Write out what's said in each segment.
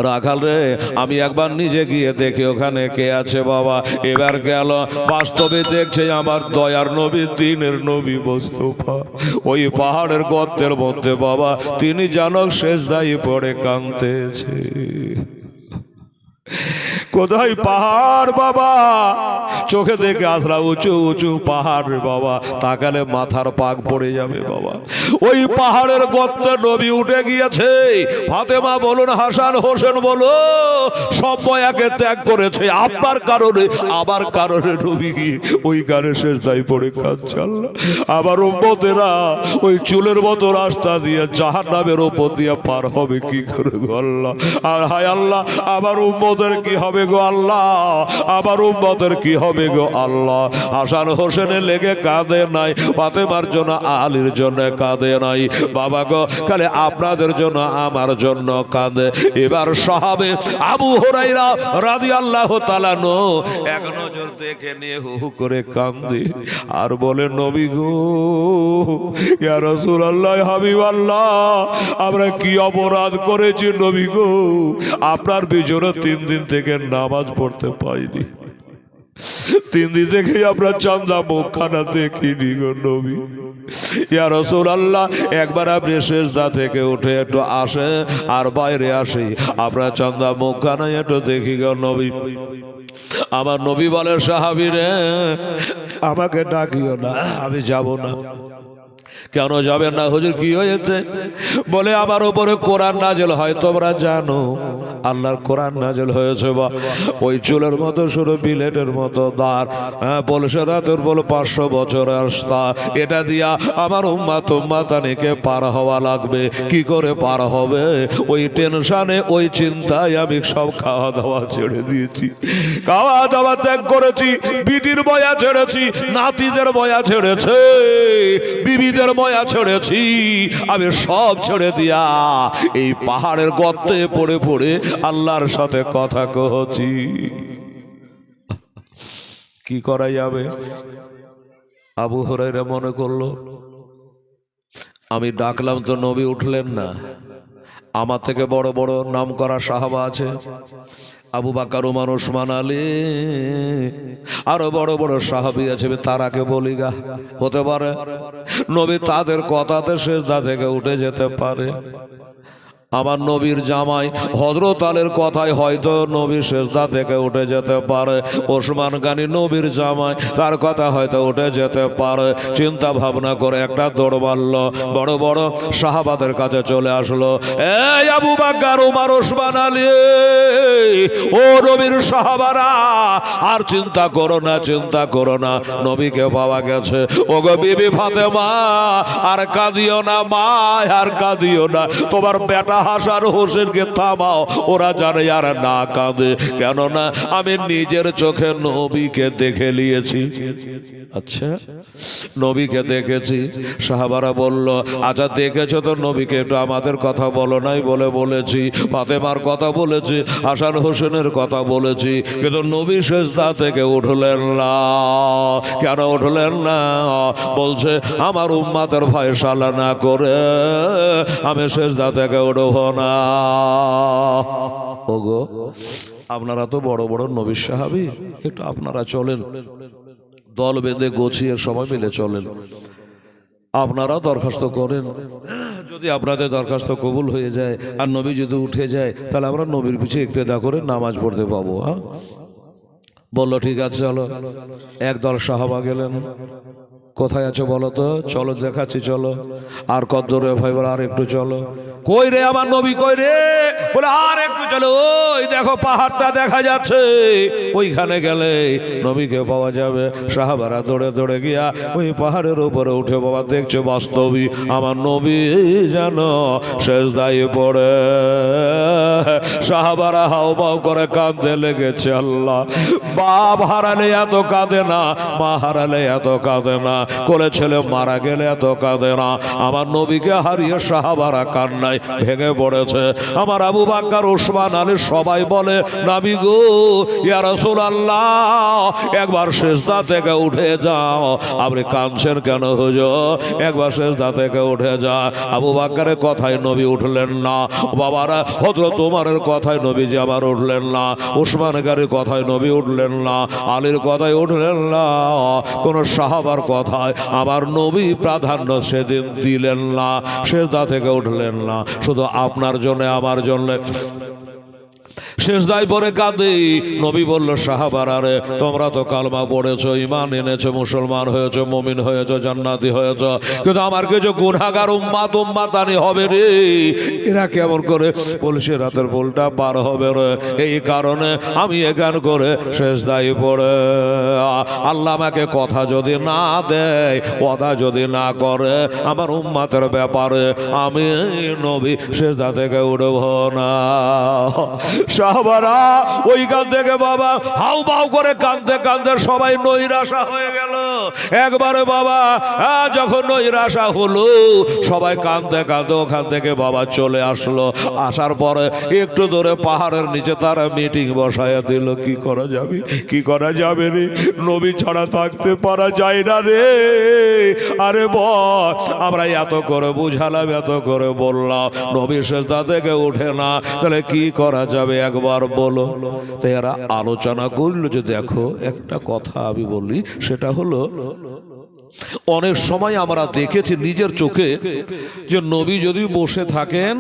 রাখাল রে, আমি একবার নিজে গিয়ে দেখি ওখানে কে আছে বাবা। এবার গেল, বাস্তবে দেখছে আমার দয়ার নবী, দিনের নবী মুস্তাফা ওই পাহাড়ের গর্তের মধ্যে বাবা তিনি জানো সেজদায় পড়ে কাঁদতেছে। কোথায় পাহাড় বাবা, চোখে দেখে আসলা উঁচু উঁচু পাহাড় রে বাবা, তাকালে মাথার পাক পড়ে যাবে বাবা। ওই পাহাড়ের গর্তে নবী উঠে গিয়েছে। ফাতেমা বলুন, হাসান হোসেন বলো, সব মায়াকে ত্যাগ করেছে আপনার কারণে, আবার কারণে নবী গিয়ে ওই গানে সেজদায় পড়ে কাঁদছে। আল্লাহ, আবার উম্মতেরা ওই চুলের মতো রাস্তা দিয়ে জাহান্নামের ওপর দিয়ে পার হবে কি করে গো আল্লাহ। আর হায় আল্লাহ, আবার উম্মতের কি হবে গো আল্লাহ, আবার উম্মতের কি হবে গো আল্লাহ। হাসান হোসেনের লেগে কাঁদে নাই, ফাতেমার জন্য আলীর জন্য কাঁদে নাই বাবা গো, খালি আপনাদের জন্য আমার জন্য কাঁদে। এবার সাহাবে আবু হুরায়রা রাদিয়াল্লাহু তাআলা আনহু এক নজর দেখে নিয়ে হু হু করে কাঁদে আর বলে, নবী গো, ইয়া রাসূলুল্লাহ, হাবিবাল্লাহ, আমরা কি অপরাধ করেছি নবী গো, আপনার বিজনে 3 দিন থেকে নামাজ পড়তে পাইনি, 3 দিন থেকে আমরা চাঁদা মুখখানা দেখিনি গো নবী। ইয়া রাসূলুল্লাহ, একবার আপনি সেজদা থেকে উঠে একটু আসে আর বাইরে আসি, আমরা চাঁদা মুখখানা একটু দেখি গো নবী। আমার নবী বলে, সাহাবী রে, আমাকে ডাকিও না, আমি যাব না। কেন যাবেন না হুজুর, কি হয়েছে? বলে, আমার উপরে কোরআন নাজেল হয়, তোমরা জানো আল্লাহর কোরআন নাজেল হয়েছে বা ওই চুলের মতো শুরু বিলেটের মতো দাঁড়, বলছে রাতের বল 500 বছর রাস্তা, এটা দিয়া আমার উম্মাতানিকে পার হওয়া লাগবে। কি করে পার হবে? ওই টেনশনে, ওই চিন্তায় আমি সব খাওয়া দাওয়া ছেড়ে দিয়েছি, খাওয়া দাওয়া ত্যাগ করেছি, বিটির বয়া ছেড়েছি, নাতিদের বয়া ছেড়েছে, বিবিদের ময়া ছেড়েছি, আমি সব ছেড়ে দিয়া এই পাহাড়ের গর্তে পড়ে পড়ে আল্লাহর সাথে কথা কহছি। কি করা যাবে? আবু হুরায়রা মনে করলো, আমি ডাকলাম তো নবী উঠলেন না, আমার থেকে বড় বড় নাম করা সাহাবা আছে, আবু বকর, ওমর, ওসমান, আলী, আরো বড় বড় সাহাবী আছে, তারাকে বলি গা, হতে পারে নবী তাদের কথাতে সেজদা থেকে উঠে যেতে পারে। আমার নবীর জামাই হযরত আলীর কথায় হয়তো নবী সেজদা থেকে উঠে যেতে পারে, ওসমান গানি নবীর জামাই, তার কথা হয়তো উঠে যেতে পারে। চিন্তা ভাবনা করে একটা দৌড় মারল, বড় বড় সাহাবাদের কাছে চলে আসলো, এই আবু বকর, ওমর, ওসমান, আলী, ও নবীর সাহাবারা, আর চিন্তা করো না, চিন্তা করো না, নবীকে পাওয়া গেছে। ও গো বিবি ফাতেমা, আর কাঁদিও না মা, আর কাঁদিও না, তোমার বেটা হাসান হোসেনকে থামাও, ওরা জানে আর না কাঁদে, কেননা আমি নিজের চোখে নবীকে দেখে নিয়েছি। আচ্ছা, নবীকে দেখেছি। সাহাবারা বলল, আচ্ছা দেখেছো তো নবীকে, একটু আমাদের কথা বলো নাই? বলে, বলেছি, ফাতেমার কথা বলেছি, হাসান হোসেনের কথা বলেছি, কিন্তু নবী সেজদা থেকে উঠলেন না। কেন উঠলেন না? বলছে, আমার উম্মাতের ফয়সালা না করে আমি সেজদা থেকে উঠব না। ওগো, আপনারা তো বড় বড় নবী সাহাবী, একটু আপনারা চলেন, দল বেঁধে গোছিয়ে সবাই মিলে চলেন, আপনারা দরখাস্ত করেন, যদি আপনাদের দরখাস্ত কবুল হয়ে যায় আর নবী যদি উঠে যায়, তাহলে আমরা নবীর পিছিয়ে ইক্তেদা করে নামাজ পড়তে পাবো। হ্যাঁ, বললো ঠিক আছে, চলো। একদল সাহাবা গেলেন, কোথায় আছো বলো তো? চলো দেখাচ্ছি, চলো। আর কত দূরে ভাই? বলে, আর একটু চলো। কই রে আমার নবী, কই রে? বলে, আর একটু চলো, ওই দেখো পাহাড়টা দেখা যাচ্ছে, ওইখানে গেলে নবীকে পাওয়া যাবে। সাহাবারা দৌড়ে দৌড়ে গিয়া ওই পাহাড়ের উপরে উঠে বাবা দেখছে বাস্তবই আমার নবী যেন সেজদায় পড়ে। সাহাবারা হাউমাউ করে কাঁদতে লেগেছে। আল্লাহ, বাপ হারালে এত কাঁদে না, মা হারালে এত কাঁদে না, কোলে ছেলে মারা গেলে এত কাঁদে না। আমার নবীকে হারিয়ে সাহাবারা কান্নায় ভেঙে পড়েছে। আমার আবু বকর, ওসমান, আলী সবাই বলে, নবী গো, ইয়া রাসূলুল্লাহ, একবার সেজদা থেকে উঠে যাও। আপনি কাঁদছেন কেন হুজুর? একবার সেজদা থেকে উঠে যা। আবু বকরের কথায় নবী উঠলেন না। বাবারা, হযরত ওমরের কথা কথায় নবীজি আমার উঠলেন না, ওসমান গানের কথায় নবী উঠলেন না, আলীর কথায় উঠলেন না, কোন সাহাবার কথায় আমার নবী প্রাধান্য সেদিন দিলেন না, সেজদা থেকে উঠলেন না। শুধু আপনার জন্য আমার জন্য সেজদায় পড়ে কাঁদে। নবী বলল, সাহাবারা রে, তোমরা তো কালমা পড়েছো, ঈমান এনেছো, মুসলমান হয়েছো, মুমিন হয়েছো, জান্নাতি হয়েছো, কিন্তু আমার কিছু গুনাহগার উম্মাতানি হবে রে। এরা কেমন করে পুলিশের রাতের পোলটা পার হবে রে? এই কারণে আমি এখান করে সেজদায় পড়ে, আল্লাহ আমাকে কথা যদি না দেয়, ওয়াদা যদি না করে আমার উম্মাতের ব্যাপারে, আমি নবী সেজদা থেকে উঠব না। সাহাবারা ওইখান থেকে বাবা হাউ বাউ করে কাঁদতে কাঁদতে সবাই নৈরাশা হয়ে গেল একবারে। বাবা যখন নৈরাশা হলো, সবাই কাঁদতে কাঁদতে ওখান থেকে বাবা চলে আসলো। আসার পরে একটু দূরে পাহাড়ের নিচে তারা মিটিং বসায় দিল। কি করা যাবে, কি করা যাবে রে? নবী ছাড়া থাকতে পারা যায় না রে। আরে বল, আমরা এত করে বুঝালাম, এত করে বললাম, নবী সেজদা থেকে উঠে না, তাহলে কি করা যাবে একবার বলো। তো এরা আলোচনা করলো যে দেখো একটা কথা আমি বলি, সেটা হলো অনেক সময় আমরা দেখেছি নিজের চোখে যে নবী যদি বসে থাকেন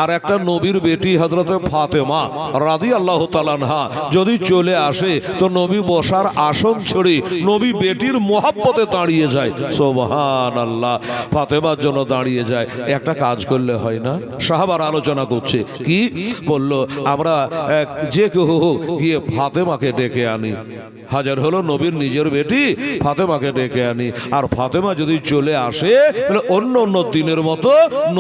আর একটা নবীর বেটি হযরতে ফাতেমা রাদিয়াল্লাহু তাআলা আনহা যদি চলে আসে, তো নবী বসার আসন ছেড়ে নবী বেটির মোহাব্বতে দাঁড়িয়ে যায়। সুবহানাল্লাহ, ফাতেমার জন্য দাঁড়িয়ে যায়। একটা কাজ করলে হয় না? সাহাবার আলোচনা করছে, কি বলল, আমরা যে কেউ হোক গিয়ে ফাতেমাকে ডেকে আনি। হাজার হলো নবীর নিজের বেটি, ফাতেমাকে ডেকে আনি। আর ফাতেমা যদি চলে আসে, তাহলে অন্য অন্য দিনের মতো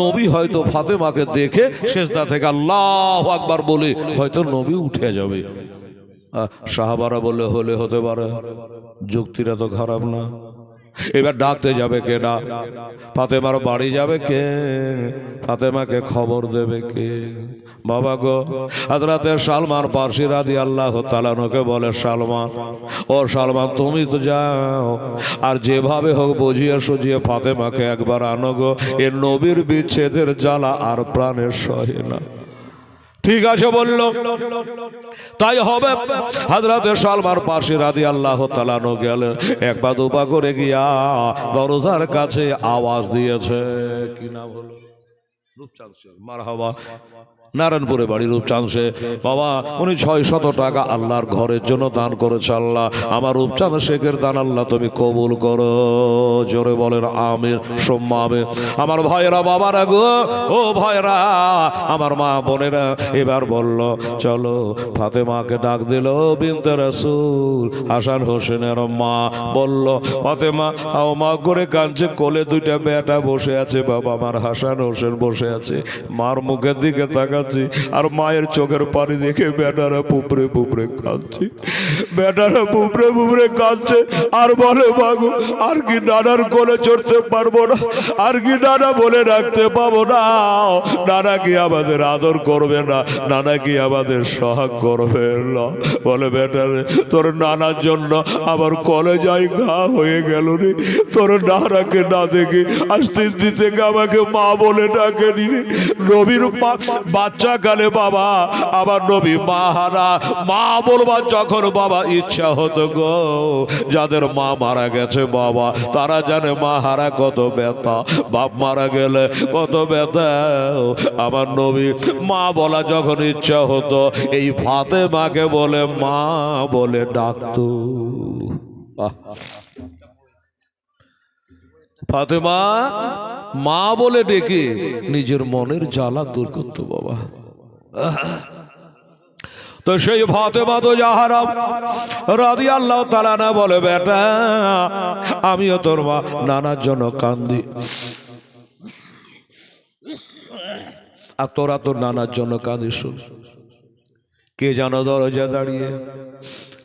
নবী হয়তো ফাতেমাকে দেখে সেজদা থেকে আল্লাহু আকবার বলে হয়তো নবী উঠে যাবে। সাহাবারা বললে হলে হতে পারে, যুক্তিটা তো খারাপ না। এবার ডাকতে যাবে কে? না, ফাতেমার বাড়ি যাবে কে? ফাতেমাকে খবর দেবে কে? বাবা গো, হযরতে সালমান ফারসি রাদিয়াল্লাহু তাআলা আনহুকে বলে, সালমান, ও সালমান, তুমি তো যাও আর যেভাবে হোক বুঝিয়ে সুঝিয়ে ফাতেমাকে একবার আনো গো, এ নবীর বিচ্ছেদের জ্বালা আর প্রাণের সহে না। ঠিক আছে বলল, তাই হবে। হযরতে সালমান ফারসি রাদিয়াল্লাহু তাআলা আনহু গেলেন, একবার দুপা করে গিয়া দরজার কাছে আওয়াজ দিয়েছে। কি নাম হলো? রূপচাঁদ শেখ। মারহাবা। নারায়ণপুরে বাড়ি রূপচাঁদ শেখ। বাবা, উনি 600 টাকা আল্লাহর ঘরের জন্য দান করেছে। আল্লাহ আমার রূপচাঁদ শেখের দান আল্লাহ তুমি কবুল করো। জোরে বলেন আমিন, সুম্মা আমিন। আমার ভাইরা, বাবারা গো, ও ভাইরা, আমার মা বোনেরা, এবার বলল চলো। ফাতেমাকে ডাক দিল বিনতে রাসূল হাসান হোসেনের মা। বলল, ফাতেমা হাও মা করে কাঁদছে, কোলে দুইটা বেটা বসে আছে। বাবা আমার হাসান হোসেন বসে আছে, মার মুখের দিকে তাকা আর মায়ের চোখের পানি দেখে বেটারা পুপড়ে পুপড়ে কাঁদছে। বেটারা পুপড়ে পুপড়ে কাঁদছে আর বলে, মাগো আর কি নানার কোলে চড়তে পারবো না, আর কি নানা বলে রাখতে পাবো না, নানা কি আমাদের আদর করবে না, নানা কি আমাদের সহাগ করবে না। বলে, বেটারে তোর নানার জন্য আমার কলেজায় ঘা হয়ে গেল রে, তোর নানাকে না দেখে আজ 3 দিন থেকে আমাকে মা বলে ডাকে নি রে। নবীর বাচ্চা কালে বাবা আমার নবী মা হারা, মা বলবার যখন বাবা ইচ্ছা হতো গো, যাদের মা মারা গেছে বাবা তারা জানে মা হারা কত ব্যথা, বাপ মারা গেলে কত ব্যথা। আমার নবী মা বলা যখন ইচ্ছা হতো, এই ফাতেমাকে বলে মা বলে ডাকতো। ফাতেমা মা বলে ডেকে নিজের মনের জ্বালা দূর করতো বাবা। তো সেই ফাতেমা তো জাহরা রাদিয়াল্লাহু তাআলা না বলে, বেটা আমিও তোর মা নানার জন্য কান্দি, আর তোরা তোর নানার জন্য কাঁদিস। কে জানো দরজা দাঁড়িয়ে,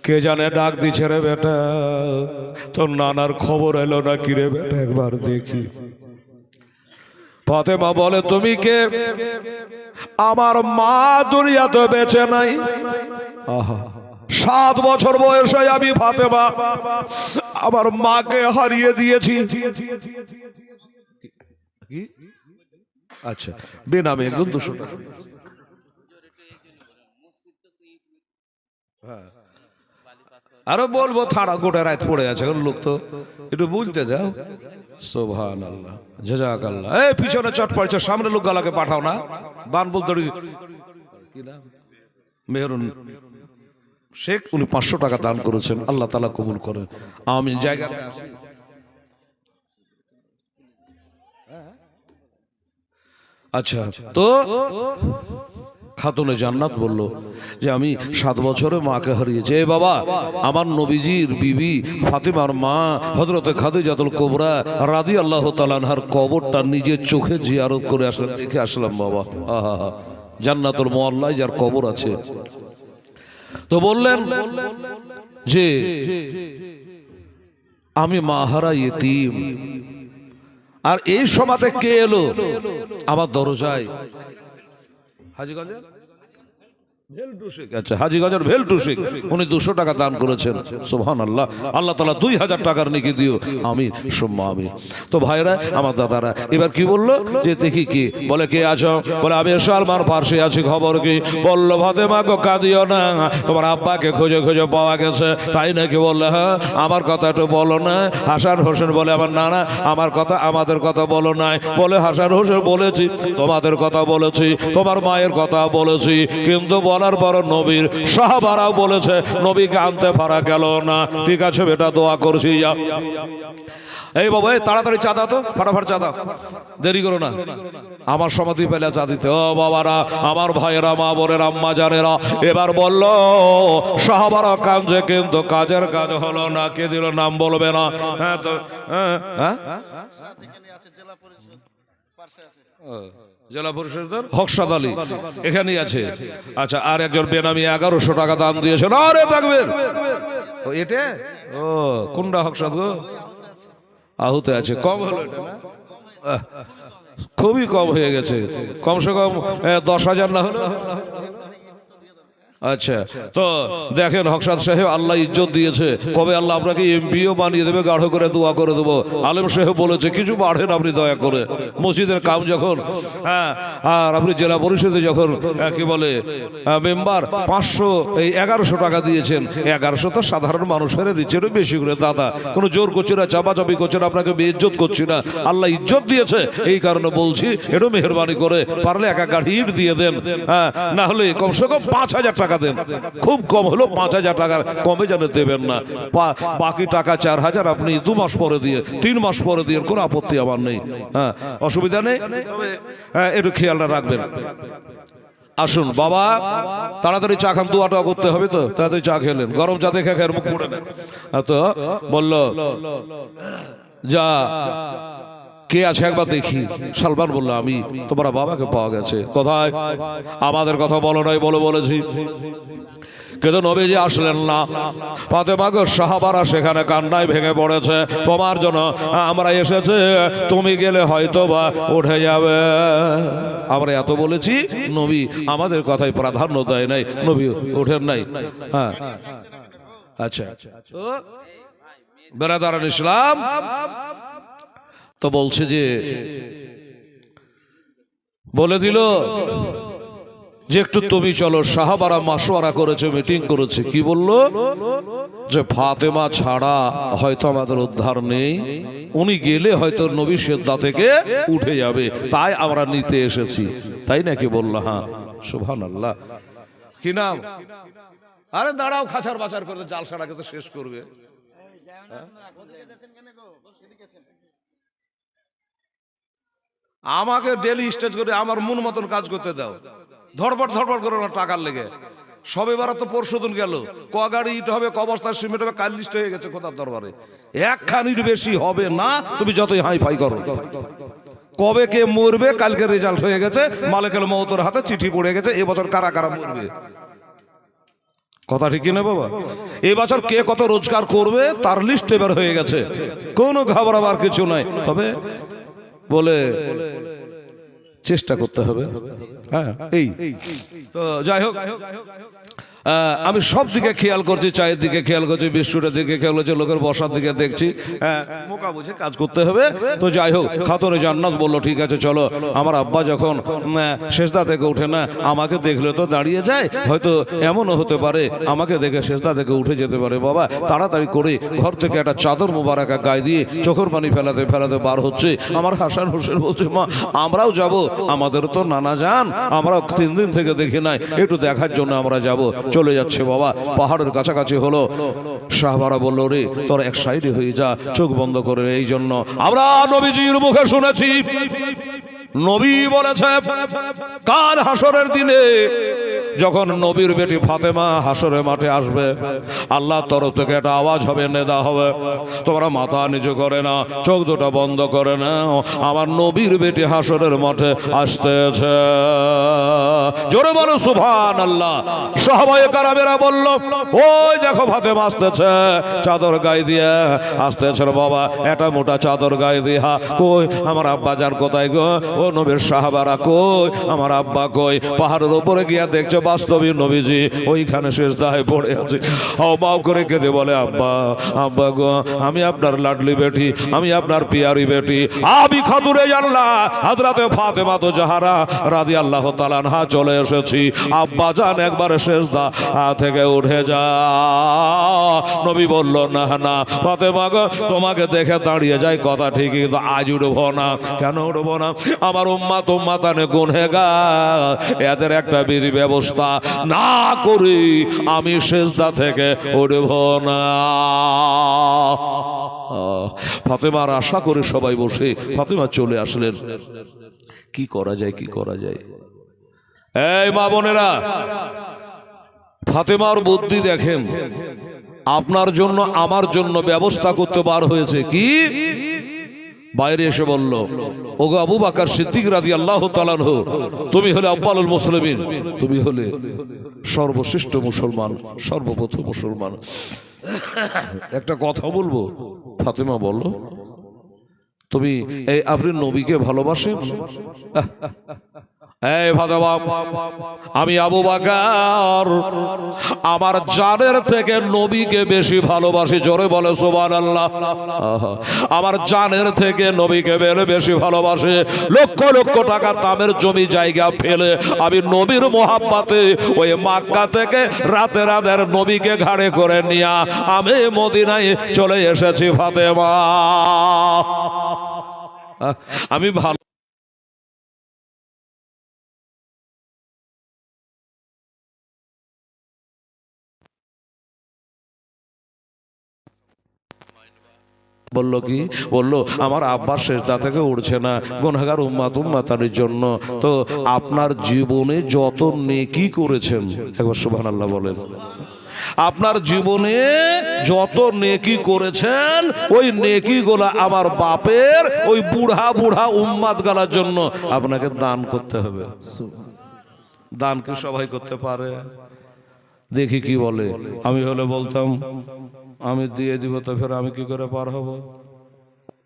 কে জানে ডাক দিছে রে বেটা, তোর নানার খবর এলো না কি রে বেটা, একবার দেখি। ফাতেমা বলে, তুমি কে? আমার মা দুনিয়াতে বেঁচে নাই। আহা, 7 বছর বয়সে আমি ফাতেমা আমার মাকে হারিয়ে দিয়েছি। আচ্ছা, বেনামে একদম 200 টাকা। আরো বলবো থাড়া গোটা রাত পড়ে আছে লোক, তো একটু বুঝতে দাও। সুবহানাল্লাহ, জাযাকাল্লাহ। এই পিছনে চট পড়ছে, সামনে লোক গালাকে পাঠাও না। বান বলতে কি নাম, মেহরুন শেখ, উনি 500 টাকা দান করেছেন, আল্লাহ তাআলা কবুল করেন, আমিন। জায়গা আচ্ছা, তো খাতুনে জান্নাত বলল যে আমি 7 বছরে মাকে হারিয়েছি। এ বাবা, আমার নবীজির বিবি ফাতিমার মা হযরতে খাদিজাতুল কুবরা রাদিয়াল্লাহু তাআলা আনহার কবরটা নিজের চোখে জিয়ারত করে আসলাম, দেখে আসলাম বাবা। আহা, জান্নাতুল মুআল্লায় যার কবর আছে। তো বললেন যে আমি মাহারা ইতিম, আর এই সমাজে কে এলো আমার দরজায়? হাজীগঞ্জে হাজীগঞ্জের ভেলটু শেখ, উনি 200 টাকা দান করেছেন। সুবহানাল্লাহ, আল্লাহ তাআলা 2000 টাকার নেকি দিও, আমিন সুম্মা আমিন। তো ভাইরা আমার দাদারা, এবার কি বললো যে দেখি কি বলে, কে আছো? বলে আমি সালমার পাশে আছি। খবর কি? বললো ফাতেমা গো কাঁদিও না, তোমার আব্বাকে খুঁজে খুঁজে পাওয়া গেছে। তাই নাকি? বললে হ্যাঁ। আমার কথা একটু বলো না। হাসান হোসেন বলে আমার নানা, আমার কথা আমাদের কথা বলো নাই। বলে হাসান হোসেন বলেছি, তোমাদের কথা বলেছি, তোমার মায়ের কথা বলেছি, কিন্তু বলার পর নবীর সাহাবারাও বলেছে নবীকে আনতে পারা গেল না। ঠিক আছে বেটা, দোয়া করছি। যা এই বাবা, তাড়াতাড়ি চা দাও তো, ফাটাফাট চা দাও, দেরি করো না। আমার সমাধি পেলে চা দিতে। ও বাবারা, আমার ভাইয়েরা, মা বোনেরা, আম্মা জানেরা, এবার বলল সাহাবারা কাঁদছে, কিন্তু কাজের কাজ হলো না। কে দিল? নাম বলবে না। হ্যাঁ, তো হ্যাঁ, জেলা পরিষদের হকসাদ আলী এখানেই আছে। আচ্ছা, আর একজন বেনামি 1100 টাকা দান দিয়েছেন। আরে থাকবেন এটা, ও কোনটা হকসাদ গো? আহুতে আছে। কম হলো এটা না? খুবই কম হয়ে গেছে, কমসে কম 10,000 না হলো। আচ্ছা, তো দেখেন হকসাদ সাহেব, আল্লাহ ইজ্জত দিয়েছে, কবে আল্লাহ আপনাকে এমপিও বানিয়ে দেবে, গাঢ় করে দোয়া করে দেবো। আলেম সাহেব বলেছে কিছু বাড়েন আপনি দয়া করে, মসজিদের কাম যখন, হ্যাঁ, আর আপনি জেলা পরিষদে যখন কি বলে মেম্বার 1100 টাকা দিয়েছেন। 1100 তো সাধারণ মানুষের দিচ্ছে, একটু বেশি করে দাদা, কোনো জোর করছি না, চাপাচাপি করছি না, আপনাকে বেইজ্জত করছি না। আল্লাহ ইজ্জত দিয়েছে, এই কারণে বলছি একটু মেহরবানি করে পারলে এক গাড়ি ইট দিয়ে দেন। হ্যাঁ, না হলে কমসে কম 5,000 টাকা দেন। খুব কম হলো 5,000 টাকার কমে যেন দেবেন না। বাকি টাকা 4,000 আপনি 2 মাস পরে দিয়ে, 3 মাস পরে দিয়ে, কোনো আপত্তি আমার নেই। হ্যাঁ, অসুবিধা নেই, তবে একটু খেয়ালটা রাখবেন। আসুন বাবা, তাড়াতাড়ি চা খান, দোয়াটা করতে হবে তো। তাড়াতাড়ি চা খেলেন, গরম চা দেখে খেয়ে মুখ পড়ে নেন। তো বলল যা কে আছে একবার দেখি। সালমান বললো আমি। তোমার বাবাকে পাওয়া গেছে। কোথায়? আমাদের কথা বলো নাই, বলেছি, কিন্তু নবীজি আসলেন না। ফাতেমা গো, সাহাবারা সেখানে কান্নায় ভেঙে পড়েছে, তোমার জন্য আমরা এসেছে, তুমি গেলে হয়তো বা উঠে যাবে। আমরা এত বলেছি, নবী আমাদের কথাই প্রাধান্য দেয় নাই, নবী ওঠেন নাই। হ্যাঁ, আচ্ছা, তো বেরাদারান ইসলাম তো বলছে যে বলে দিল যে একটু তুমি চলো। সাহাবারা মাশওয়ারা করেছে, মিটিং করেছে। কি বললো? যে ফাতেমা ছাড়া হয়তো আমাদের উদ্ধার নেই, উনি গেলে হয়তো নবী সিজদা থেকে উঠে যাবে, তাই আমরা নিতে এসেছি। তাই নাকি? বললো হ্যাঁ। সুবহানাল্লাহ। কি নাম? আরে দাঁড়াও, খাঁচার বাচার করে জালসাটাকে তো শেষ করবে। আমাকে ডেলি স্টেজ করে আমার মন মতন কাজ করতে দাও, ধরপড় করে না টাকার লেগে। সবে বারা তো পরশুদিন গেল, ক গাড়ি ইট হবে, ক বস্তার সিমেন্ট হবে, কাল লিস্ট হয়ে গেছে খোদার দরবারে। একখান ইট বেশি হবে না, তুমি যতই হাই ফাই করো। কবে কে মরবে কালকে রেজাল্ট হয়ে গেছে, মালিকুল মউতের হাতে চিঠি পড়ে গেছে, এবছর কারা কারা মরবে। কথা ঠিক কিনা বাবা? এবছর কে কত রোজগার করবে তার লিস্ট এবার হয়ে গেছে, কোনো ঘাবড়াবার কিছু নাই। তবে বলে চেষ্টা করতে হবে। হ্যাঁ, এই তো যাই হোক, আমি সব দিকে খেয়াল করছি, চায়ের দিকে খেয়াল করছি, বিস্কুটের দিকে খেয়াল করছি, লোকের বসার দিকে দেখছি। মোকা বুঝে কাজ করতে হবে। তো যাই হোক, খাতুনে জান্নাত বললো ঠিক আছে চলো। আমার আব্বা যখন সেজদা থেকে উঠে না, আমাকে দেখলে তো দাঁড়িয়ে যায়, হয়তো এমনও হতে পারে আমাকে দেখে সেজদা থেকে উঠে যেতে পারে। বাবা তাড়াতাড়ি করে ঘর থেকে একটা চাদর মোবারক গায়ে দিয়ে চোখের পানি ফেলাতে ফেলাতে বার হচ্ছে। আমার হাসান হোসেন বলছে মা আমরাও যাব, আমাদের তো নানা যান, আমরা 3 দিন থেকে দেখি নাই, একটু দেখার জন্য আমরা যাব। চলে যাচ্ছে বাবা, পাহাড়ের কাছাকাছি হলো। শাহবারা বলল রে তোর এক সাইডে হয়ে যা, চোখ বন্ধ করে। এই জন্য আমরা নবীজির মুখে শুনেছি, নবী বলেছে কাল হাসরের দিনে যখন নবীর বেটি ফাতেমা হাসরের মাঠে আসবে, আল্লাহর তরফ থেকে একটা আওয়াজ হবে, নেদা হবে, তোমরা মাথা নিচু করে না, চোখ দুটো বন্ধ করে না, আমার নবীর বেটি হাসরের মাঠে আসতেছে। জোরে বলো সুবহানাল্লাহ। সাহাবায়ে কেরামেরা বলল ওই দেখো ফাতেমা আসতেছে, চাদর গায়ে দিয়ে আসতেছে। বাবা একটা মোটা চাদর গায়ে দিয়া, কই আমার আব্বা যান কোথায় গো? ও নবীর সাহাবারা কই, আমার আব্বা কই? পাহাড়ের উপরে গিয়া দেখছে বাস্তবিক নবীজি ওইখানে সিজদায় পড়ে আছে। হাওমাও করে কেঁদে বলে আব্বা, আব্বা গো আমি আপনার লাডলি বেটি, আমি আপনার পিয়ারি বেটি, আমি খাতুনে জান্নাত হযরতে ফাতেমা তো জাহরা রাদিয়াল্লাহু তাআলা আনহা চলে এসেছি। আব্বা জান একবার সিজদা থেকে উঠে যা। নবী বলল না না ফাতেমা গো তোমাকে দেখে দাঁড়িয়ে যায় কথা ঠিকই, কিন্তু আজ উঠবো না। কেন উঠবো না? আমার উম্মাত উম্মাতানে গুনহেগার, এদের একটা বিধি ব্যবস্থা না করি আমি সিজদা থেকে উঠব না। ফাতেমার আশা করে সবাই বসে, ফাতেমা চলে আসলেন। কি করা যায়, কি করা যায়? এই মা বোনেরা, ফাতেমার বুদ্ধি দেখেন। আপনার জন্য আমার জন্য ব্যবস্থা করতে বার হয়েছে। কি? বাইরে এসে বলল ওগো আবু বকর সিদ্দিক রাদিয়াল্লাহু তাআলা আনহু, তুমি হলে আউয়ালুল মুসলিমিন, তুমি হলে সর্বশ্রেষ্ঠ মুসলমান, সর্বপ্রথম মুসলমান। একটা কথা বলবো। ফাতেমা বলল তুমি এই আপনি নবীকে ভালোবাসেন? এই ফাতেমা আমি আবু বকর আমার জানের থেকে নবীকে বেশি ভালোবাসি। জোরে বলে সুবহানাল্লাহ। আমার জানের থেকে নবীকে বেশি ভালোবাসে। লক্ষ লক্ষ টাকা দামের জমি জায়গা ফেলে আমি নবীর মোহাব্বতে ওই মক্কা থেকে রাতে রাতের নবীকে ঘাড়ে করে নিয়ে আমি মদিনায় চলে এসেছি। ফাতেমা আমি ভালো বলল কি বলল আমার আব্বার সিজদা থেকে উঠছে না, গুনাহগার উম্মাত উম্মাতানির জন্য। তো আপনার জীবনে যত নেকি করেছেন, একবার সুবহানাল্লাহ বলেন, আপনার জীবনে যত নেকি করেছেন ওই নেকিগুলো আমার বাপের ওই বুড়া বুড়া উম্মাত গালার জন্য আপনাকে দান করতে হবে। দান কি সবাই করতে পারে? দেখি কি বলে। আমি হলে বলতাম আমি দিয়ে দিব, তো ফের আমি কি করে পার হব?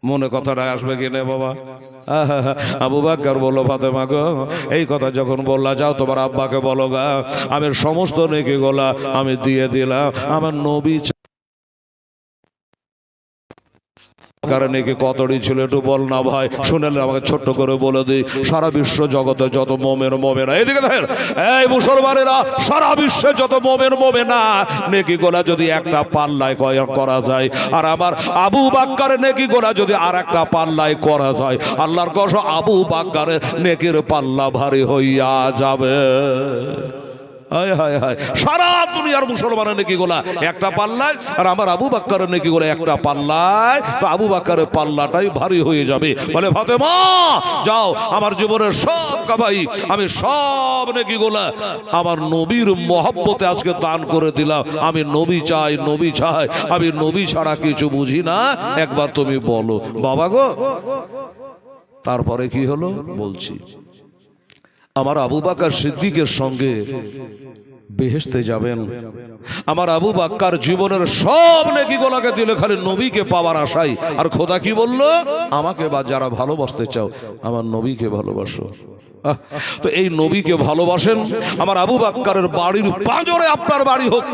মনে কথাটা আসবে কিনে বাবা? আবু বকর বলল ফাতেমা গো এই কথা যখন বললা, যাও তোমার আব্বাকে বলো গা আমি সমস্ত নেকি গোলা আমি দিয়ে দিলাম আমার নবী। কারণে কি কতটি ছিল একটু বল না ভাই, শুনলেন আমাকে ছোট্ট করে বলে দিই। সারা বিশ্ব জগতে যত মোমেন মোমেনা, এইদিকে দেখেন এই মুসলমানেরা, সারা বিশ্বে যত মোমেন মোমেনা নেকি গোলা যদি একটা পাল্লায় করা যায়, আর আমার আবু বকরের নেকি গোলা যদি আর একটা পাল্লায় করা যায়, আল্লাহর কসম আবু বকরের নেকির পাল্লা ভারী হইয়া যাবে। সারা দুনিয়ার মুসলমানের নেকি গোলা একটা পাল্লায়, আর আমার আবু বকরের নেকি গোলা একটা পাল্লায়, তো আবু বকরের পাল্লাটাই ভারী হয়ে যাবে। বলে ফাতেমা যাও আমার জীবনের সব কামাই আমি সব নেকি গোলা আমার নবীর মহব্বতে আজকে দান করে দিলাম। আমি নবী চাই, নবী চাই, আমি নবী ছাড়া কিছু বুঝি না। একবার তুমি বলো বাবা গো। তারপরে কি হলো বলছি। আমার আবু বকর সিদ্দিকের সঙ্গে বেহেশতে যাবেন। আমার আবু বকর জীবনের সব নেকিগুলোকে দিলে খালি নবীকে পাওয়ার আশাই। আর খোদা কি বলল? আমাকে বা যারা ভালোবাসতে চাও আমার নবীকে ভালোবাসো। তো এই নবীকে ভালোবাসেন, আমার আবু বাক্কারের বাড়ির পাঁজরে আপনার বাড়ি হোক,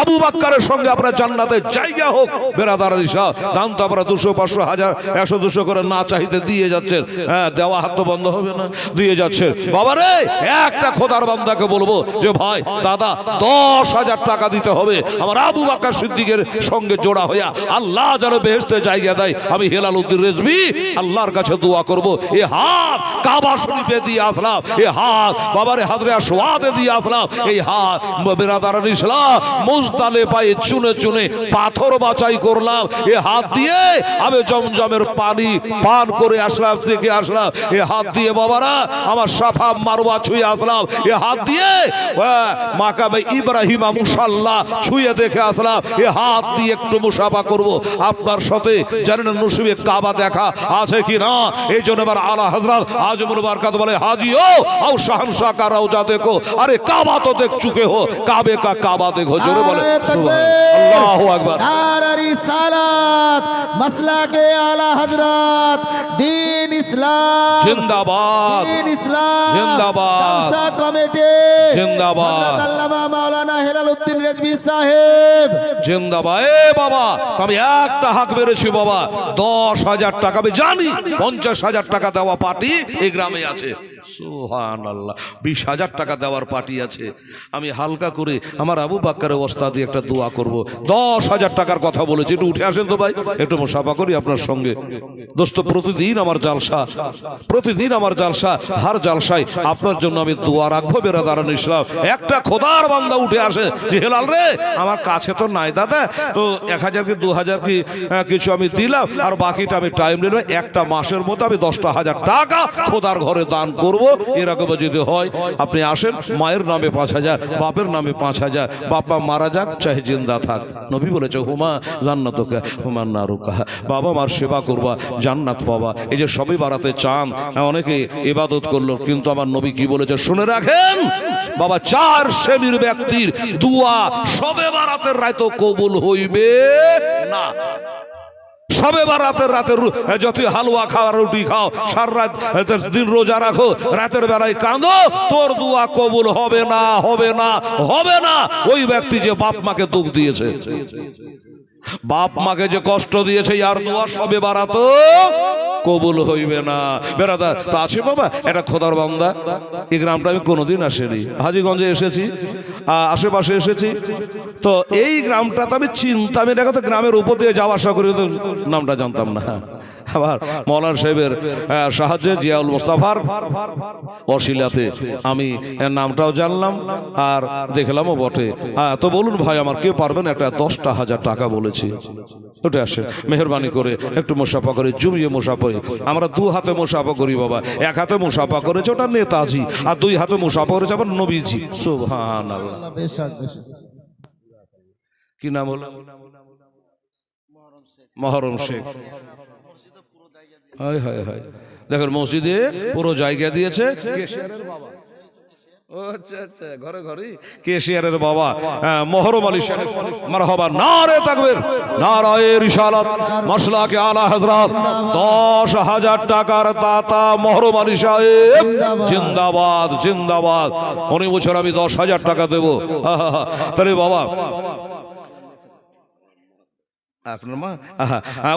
আবু বাক্কারের সঙ্গে আপনার জান্নাতের জায়গা হোক। বেরাদারানি সাহেব দান তো আপনারা 200, 500, 1000, 100, 200 করে না চাইতে দিয়ে যাচ্ছেন। হ্যাঁ, দেওয়া হাত তো বন্ধ হবে না, দিয়ে যাচ্ছেন। বাবা রে, একটা খোদার বান্দাকে বলবো যে ভাই দাদা 10,000 টাকা দিতে হবে, আমার আবু বাক্কার সিদ্দিকের সঙ্গে জোড়া হইয়া আল্লাহ যেন বেহেশতে জায়গা দেয়। আমি হেলাল উদ্দিন রেজভী আল্লাহর কাছে দোয়া করব। এ হাত কাবা শরীফে দিয়ে আসলাম, এ হাত বাবারে হাজরে আসওয়াদে দিয়ে আসলাম, এই হাত বেরাদারান ইসলাম মুজদালিফায় চুনে চুনে পাথর বাছাই করলাম, এ হাত দিয়ে আমি জমজমের পানি পান করে আসলাম, থেকে আসলাম। এ হাত দিয়ে বাবারা আমার সাফা মারওয়া ছুঁয়ে আসলাম, এ হাত দিয়ে মাকামে ইব্রাহিম মুসাল্লা ছুঁয়ে দেখে আসলাম। এ হাত দিয়ে একটু মুসাফা করব আপনার সাথে, জানেন নসিবে কাবা দেখা আছে কি না। এই জন্য এবার আলা হযরত আজমুল বারকাত বলে হাজিও আও শাহনশাহ কা রওজা দেখো, আরে কাবা তো দেখ চুকে হো, কাবে কা কাবা দেখো। জোরে বলে সুবহানাল্লাহ, আল্লাহু আকবার। নারে রিসালাত মাসলাকে আলা হযরত দ্বীন ইসলাম জিন্দাবাদ, দ্বীন ইসলাম জিন্দাবাদ, জালসা কমিটি জিন্দাবাদ, আল্লামা মাওলানা হেলাল উদ্দিন রেজভী সাহেব জিন্দাবাদ। এ বাবা আমি একটা হাক বেরেছি বাবা, 10,000 টাকা। আমি জানি 50,000 টাকা দেওয়া পার্টি এই গ্রামে আছে, সুবহানাল্লাহ। 20,000 টাকা দেওয়ার পার্টি আছে। আমি হালকা করে আমার আবু বাক্কারের ওস্তাদি একটা দোয়া করব। 10,000 টাকার কথা বলেছি, একটু উঠে আসেন তো ভাই, একটু মুসাফা করি আপনার সঙ্গে। দোস্ত প্রতিদিন আমার জালসা, প্রতিদিন আমার জালসা, হার জালসায় আপনার জন্য আমি দোয়া রাখবো। বেরাদারান ইসলাম একটা খোদার বান্দা উঠে আসে যে হেলাল রে আমার কাছে তো নাই দাদা, তো 1,000 কি 2,000 কি কিছু আমি দিলাম, আর বাকিটা আমি টাইম নিলাম, একটা মাসের মধ্যে আমি 10,000 টাকা খোদার ঘরে দান করব। এরকম যদি হয় আপনি আসেন, মায়ের নামে 5,000, বাপের নামে 5,000, বাবা মারা যাক চাহে জিন্দা থাক। নবী বলেছে হুমা জান্নাতুকা হুমান নারুকা, বাবা মার সেবা করবা জান্নাত পাবা। এই যে সবই বাড়াতে চান, অনেকে ইবাদত করলো, কিন্তু আমার নবী কি বলেছে শুনে রাখেন বাবা, 4 শ্রেণীর ব্যক্তির দুয়া সবে বারাতের রাতে কবুল হইবে না। সবে বারাতের রাতে যতই হালুয়া খাও রুটি খাও, সারা রাত দিন রোজা রাখো, রাতের বেলায় কাঁদো, তোর দুয়া কবুল হবে না, হবে না, হবে না। ওই ব্যক্তি যে বাপ মাকে দুঃখ দিয়েছে, বাপ মাকে যে কষ্ট দিয়েছে, আর দোয়া সবে বারাত কবুল হইবে না। বেরাদার তো আছে বাবা, এটা খোদার বান্দা। এই গ্রামটা আমি কোনোদিন আসিনি, হাজীগঞ্জে এসেছি, আশেপাশে এসেছি, তো এই গ্রামটা তো আমি চিনতাম, এটাকে তো গ্রামের উপর দিয়ে যাওয়া আসা করি, তো নামটা জানতাম না। আবার মৌলানা সাহেবের সাহায্যে জিয়াউল মোস্তফার অশিলাতে আমি নামটাও জানলাম আর দেখলামও বটে। তো বলুন ভাই আমার কেউ পারবেন, একটা 10,000 টাকা বলেছি, ওটা আসে মেহরবানি করে একটু মুসাফা করে, জমিয়ে মুসাফা। আমরা 2 হাতে মুসাফা করি বাবা, 1 হাতে মুসাফা করেছে ওটা নেতাজি, আর 2 হাতে মুসাফা করেছে আবার নবীজি। সুবহানাল্লাহ। কি নাম হলো? মহরম শেখ। হায় হায় হায়, দেখেন মসজিদে পুরো জায়গা দিয়েছে কেশিয়ারের বাবা। আচ্ছা আচ্ছা, ঘরে ঘরে কেশিয়ারের বাবা মহরম আলী সাহেব। মারহাবা, নারে তাকবীর, নারায়ে রিসালাত, মাসলাকে আলা হযরত। 10,000 টাকার দাতা মহরম আলী সাহেব জিন্দাবাদ, জিন্দাবাদ। উনি বছর আমি 10,000 টাকা দেবো। তাহলে বাবা আপনার মা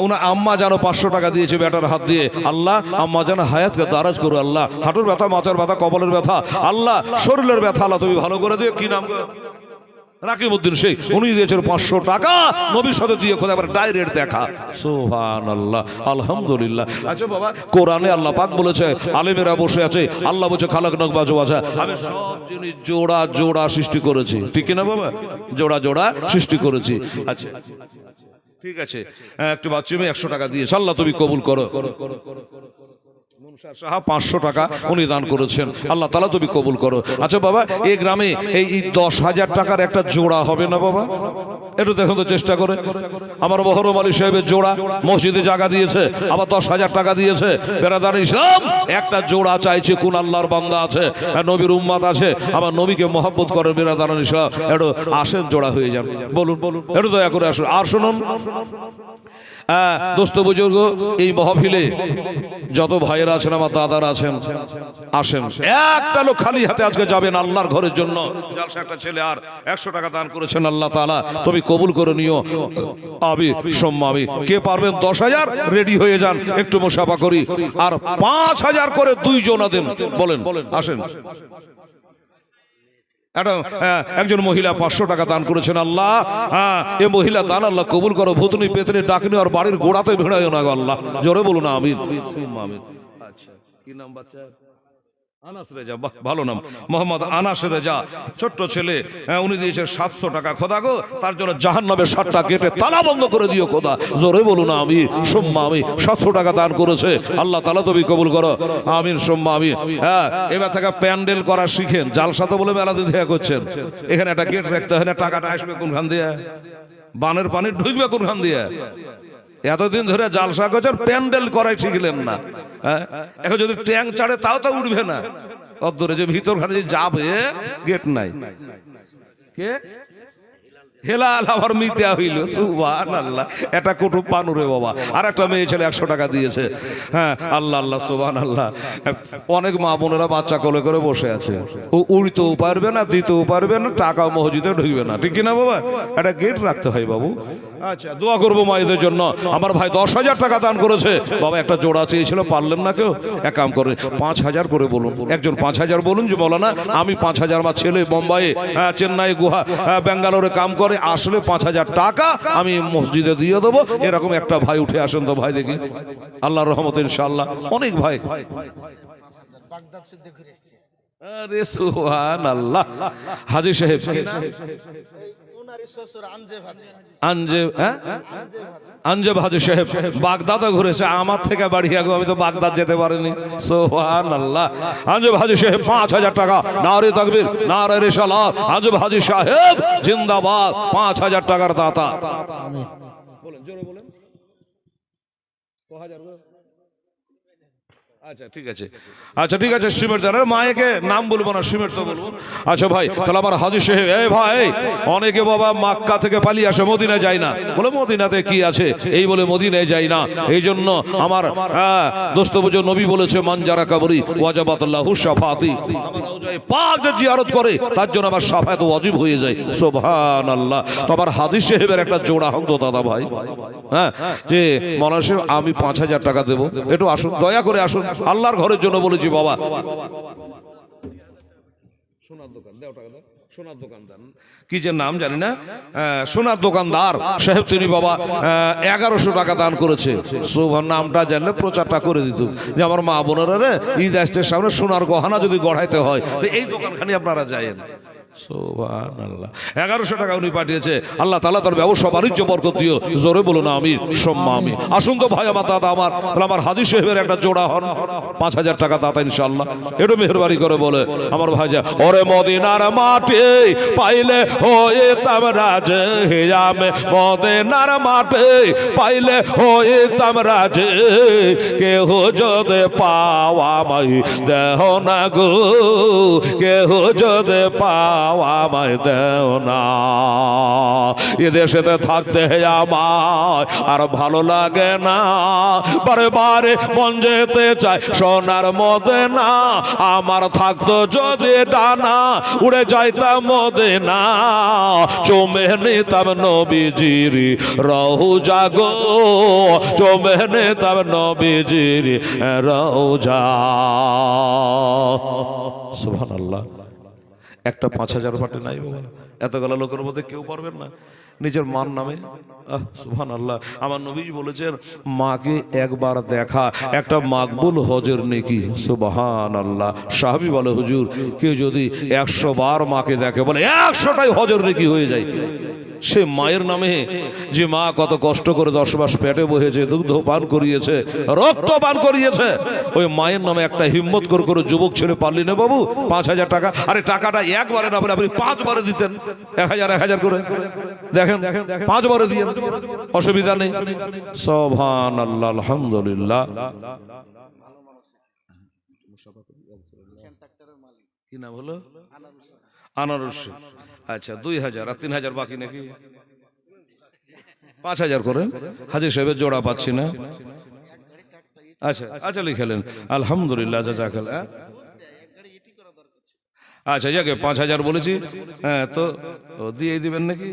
উনার আম্মা যেন 500 টাকা দিয়েছে বেটার হাত দিয়ে। আল্লাহ আম্মা যেন হায়াতকে দারাজ করো, আল্লাহ হাঁটুর ব্যথা, মাথার ব্যথা, কপালের ব্যথা, আল্লাহ শরীরের ব্যথা আল্লাহ তুমি ভালো করে দিও। কি নাম? রাকিবউদ্দিন শেখ। উনি দিয়েছেন 500 টাকা নবীর সাথে দিয়ে খোদা আবার ডাইরেক্ট দেখা। সুবহানাল্লাহ, আলহামদুলিল্লাহ। আচ্ছা বাবা, কোরআনে আল্লাহ পাক বলেছে আলেমেরা বসে আছে, আল্লাহ বলছে খালাকনাক বাজওয়াজা, আমি সব জিনিস জোড়া জোড়া সৃষ্টি করেছি, ঠিক কি না বাবা? জোড়া জোড়া সৃষ্টি করেছি। আচ্ছা ঠিক আছে, একটু বাচ্চুমে 100 টাকা দিয়েছে, আল্লাহ তুমি কবুল করো। 500 টাকা উনি দান করেছেন, আল্লাহ তাআলা তুমি কবুল করো। আচ্ছা বাবা, এই গ্রামে এই 10,000 টাকার একটা জোড়া হবে না বাবা? একটু দেখুন তো চেষ্টা করে। আমার মহরম আলী সাহেবের জোড়া মসজিদে জায়গা দিয়েছে, আবার 10,000 টাকা দিয়েছে। বেরাদার ইসলাম একটা জোড়া চাইছে, কোন আল্লাহর বান্দা আছে, নবীর উম্মত আছে, আমার নবীকে মহব্বত করে। বেরাদার ইসলাম একটু আসেন, জোড়া হয়ে যান, বলুন বলুন, একটু দয়া করে আসুন। আর শুনুন দোস্ত বুজুর্গ, এই মাহফিলে যত ভাইয়েরা আছেন আমার দাদারা আছেন, আসেন। একটা লোক খালি হাতে আজকে যাবেন আল্লাহর ঘরের জন্য। জালসা একটা ছেলে আর 100 টাকা দান করেছেন, আল্লাহ তাআলা তুমি কবুল করে নিও। আমি সম্মা আমি কে পারবেন 10,000 রেডি হয়ে যান, একটু মুসাফা করি। আর 5,000 করে 2 জনা দেন, বলেন আসেন। একজন মহিলা 500 টাকা দান করেছেন, আল্লাহ এ মহিলা দান আল্লাহ কবুল করো, ভূতনি পেতনি ডাকনি আর বাড়ির গোড়াতে ভিড়াইও না গো আল্লাহ, জোরে বলুন আমিন। আচ্ছা কি নাম বাচ্চা? আনাস রেজা, ভালো নাম, মোহাম্মদ আনাস রেজা, ছোট্ট ছেলে। উনি দিয়েছেন 700 টাকা। খোদা গো তার জন্য জাহান্নামের 7টা গেটে তালা বন্ধ করে দিও খোদা, জোরে বলুন আমিন সুম্মা আমিন। 700 টাকা দান করেছে, আল্লাহ তাআলা তুমি কবুল করো, আমিন সুম্মা আমিন। এবার থেকে প্যান্ডেল করা শিখেন, জালসা তো বলে মেলাতে দেয়া করছেন, এখানে একটা গেট রাখতে হয় না। টাকাটা আসবে কোনখান দিয়ে? বানের পানি ঢুকবে কোনখান দিয়ে? এতদিন ধরে জালসা করছেন, প্যান্ডেল করাই শিখলেন না। এখন যদি ট্যাঙ্ক চাড়ে তাও তো উঠবে না, অদূরে যে ভিতর খানে যাবে গেট নাই। কে হেলাল আবার মিথ্যা হইল, সুবহানাল্লাহ। এটা কুটুব পানুরে বাবা। আর একটা মেয়ে ছেলে 100 টাকা দিয়েছে। হ্যাঁ আল্লাহ আল্লাহ সুবহানাল্লাহ। অনেক মা বোনেরা বাচ্চা কোলে করে বসে আছে, ও উড়তেও পারবে না, দিতেও পারবে না, টাকা মসজিদে ঢুকবে না, ঠিক কিনা বাবা? একটা গেট রাখতে হয় বাবু। আচ্ছা দোয়া করবো মায়েদের জন্য। আমার ভাই 10,000 টাকা দান করেছে বাবা, একটা জোড়া চেয়েছিল, পারলেন না কেউ, এক কাম করে 5,000 করে বলুন, একজন 5,000 বলুন যে মৌলানা আমি 5,000, আমার ছেলে বোম্বাইয়ে চেন্নাই গুহা ব্যাঙ্গালোরে কাম করে, আসলে 5,000 টাকা আমি মসজিদে দিয়ে দেবো, এরকম একটা ভাই উঠে আসেন তো ভাই দেখি, আল্লাহর রহমতে ইনশাআল্লাহ। অনেক ভাই, আরে সুবহানাল্লাহ। হাজী সাহেব আঞ্জেব হাজী সাহেব বাগদাদে ঘুরেছে, আমার থেকে বাড়িয়া গো, আমি তো বাগদাদ যেতে পারিনি, সুবহানাল্লাহ। আঞ্জেব হাজী সাহেব 5,000 টাকা, নারে তাকবীর নারে রিসালাত, আঞ্জেব হাজী সাহেব জিন্দাবাদ, 5,000 টাকার দাতা। আমিন বলেন, জোরে বলেন। আচ্ছা ঠিক আছে, আচ্ছা ঠিক আছে, সিমেন্ট দেন। মায়েকে নাম বলবো না, সিমেন্ট তো বলবো। আচ্ছা ভাই তাহলে আমার হাজী সাহেব, এই ভাই অনেকে বাবা মক্কা থেকে পালিয়ে আসে, মদিনা যায় না, বলে মদিনাতে কি আছে এই বলে মদিনায় যায় না। এই জন্য আমার দোস্ত বুঝো নবী বলেছে মান যারা কবরি ওয়াজাবাতুল্লাহু শাফাতি, আমার রওজায়ে পাক যে জিয়ারত করে তার জন্য আমার শাফাত ওয়াজিব হয়ে যায়, সুবহানাল্লাহ। তো আমার হাজী সাহেবের একটা জোড়া হোক তো দাদা ভাই, হ্যাঁ যে মৌলানা সাহেব আমি 5,000 টাকা দেবো, একটু আসুন, দয়া করে আসুন, আল্লাহর ঘরের জন্য বলেছি বাবা। সোনার দোকান দাও, টাকা দাও, সোনার দোকানদার কি যে নাম জানি না, সোনার দোকানদার সাহেব তিনি বাবা 1100 টাকা দান করেছে। সুবহান, নামটা জানলে প্রচারটা করে দিত যে আমার মা বোনেরা রে ঈদ আসতে সামনে সোনার গহনা যদি গড়াইতে হয় তো এই দোকানখানি আপনারা যায়েন। সুবহানাল্লাহ, 1100 টাকা উনি পাঠিয়েছে, আল্লাহ তাআলা তার ব্যবসা বাণিজ্য বরকত দিও, জোরে বলুন আমিন সুম্মা আমিন। আসুন তো ভাই আমার দাদা, আমার আমার হাজী সাহেবের একটা জোড়া হন, 5,000 টাকা দাতা ইনশাআল্লাহ, একটু মেহেরবানি করে বলে আমার ভাইজা। ওরে মদিনার মাটি পাইলে হইতাম রাজে, আমি মদিনার মাটি পাইলে হইতাম রাজে, কেহ যদি পাওয়া মাই দেহ না গো, কেহ যদি পাওয়া আমায় দেও না, এদেশেতে থাকতে আমার আর ভালো লাগে না, বারে বারে মন যেতে চায় সোনার মদিনা, আমার থাকতো যদি ডানা উড়ে যাইতাম মদিনা, চুমে নিতাম নবীজির রওজা গো, চুমে নিতাম নবীজির রওজা। সুবহানাল্লাহ। একটা 5,000 পাটে নাই বাবা, এতগুলো লোকের মধ্যে কেউ পারবেন না নিজের মার নামে। সুবহানাল্লাহ। আমার নবী বলেছেন মাকে একবার দেখা একটা মাকবুল হজের নেকি। সুবহানাল্লাহ। সাহাবী বলে হুজুর কেউ যদি 100 বার মাকে দেখে, বলে 100টাই হজের নেকি হয়ে যায়। সে মায়ের নামে, যে মা কত কষ্ট করে 10 মাস পেটে বহেছে, দুগ্ধ পান করিয়েছে, রক্ত পান করিয়েছে, ওই মায়ের নামে একটা হিম্মত করে যুবক ছেলে পারলি না বাবু 5,000 টাকা। আরে টাকাটা একবারে না বলে আপনি 5 বারে দিতেন, 1,000 করে দেখেন, 5 বারে দিয়ে অসুবিধা নেই। সুবহানাল্লাহ, আলহামদুলিল্লাহ। কি নাম হলো? আনারস। আচ্ছা 2,000 আর 3,000 বাকি নাকি? 5,000 করেন। হাজী সাহেবের জোড়া পাচ্ছি না। আচ্ছা আচ্ছা লিখেলেন আলহামদুলিল্লাহ জাযাকাল্লাহ। আচ্ছা যাকে 5,000 বলেছি, হ্যাঁ তো দিয়ে দিবেন নাকি?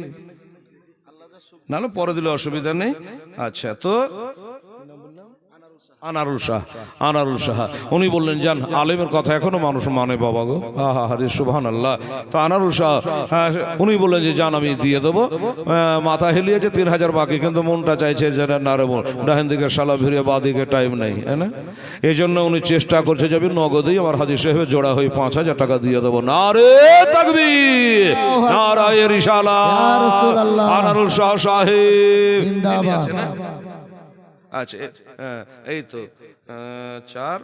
না না পরে দিলে অসুবিধা নেই। আচ্ছা তো আনারুল শাহ, আনারুল শাহ উনি বললেন যান, আলেমের কথা এখনো মানুষ মানে বাবা গো, আহা হরে সুবহানাল্লাহ। তো আনারুল শাহ উনি বললেন যে যান আমি দিয়ে দেবো। মাথা হেলিয়েছে 3,000 বাকি, কিন্তু মনটা চাইছে যে না রে বোন, ডাহেন দিকে সালা ভিড়ে বা দিকে টাইম নেই, হ্যাঁ না? এই জন্য উনি চেষ্টা করছে যাবি নগদেই আমার হাজী সাহেবের জোড়া হয়ে 5,000 টাকা দিয়ে দেবো। নারে তাকবীর, নারায়ে রিসালাত, ইয়া রাসূলুল্লাহ। আনারুল শাহ সাহেব জিন্দাবাদ। আচ্ছা এই তো 4,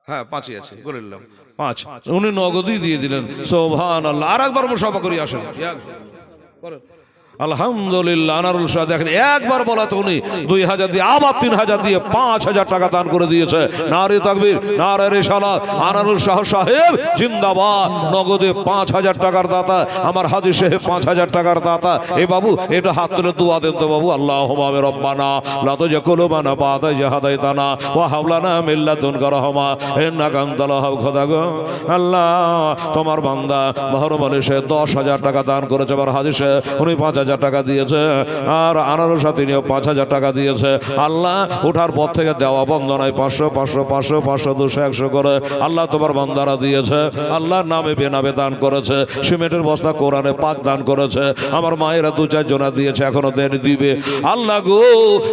হ্যাঁ 5ই আছে বলে নিলাম 5। উনি নগদই দিয়ে দিলেন। সুবহানাল্লাহ। আর একবার মুসাফা করি আসেন। আলহামদুলিল্লাহ। আনারুল শাহ দেখেন একবার বলা তো উনি 2,000 দিয়ে আবার 3,000 দিয়ে 5,000 টাকা দান করে দিয়েছে। নারে তাকবীর, নারে রিসালাত। আনারুল শাহ সাহেব জিন্দাবাদ। নগদে 5,000 টাকার দাতা আমার হাজী সাহেব, 5,000 টাকার দাতা। এ বাবু এটা হাত তুলে দোয়া দেন তো বাবু। আল্লাহুম্মা রব্বানা লা তুজকুলুবানা বাদা জাহাদাইতানা ওয়া হাওলানা মিন লাদুনকা রাহমা ইন্নাকা আনতাল ওয়াহ্হাব। খোদা গো আল্লাহ, তোমার বান্দা মহরম সে 10,000 টাকা দান করেছে। আমার হাজী সাহেব উনি 5,000 টাকা দিয়েছে, আর আনারুল শাহ তিনিও 5,000 টাকা দিয়েছে। আল্লাহ ওঠার পর থেকে দেওয়া বন্ধ নয়, 500 500 500 500 200 100 করে আল্লাহ তোমার বান্দারা দিয়েছে। আল্লাহর নামে বেনামে দান করেছে। সিমেন্টের বস্তা কোরআনে পাক দান করেছে। আমার মায়েরা 2-4 জনা দিয়েছে, এখনো দেন দিবে। আল্লাহ গো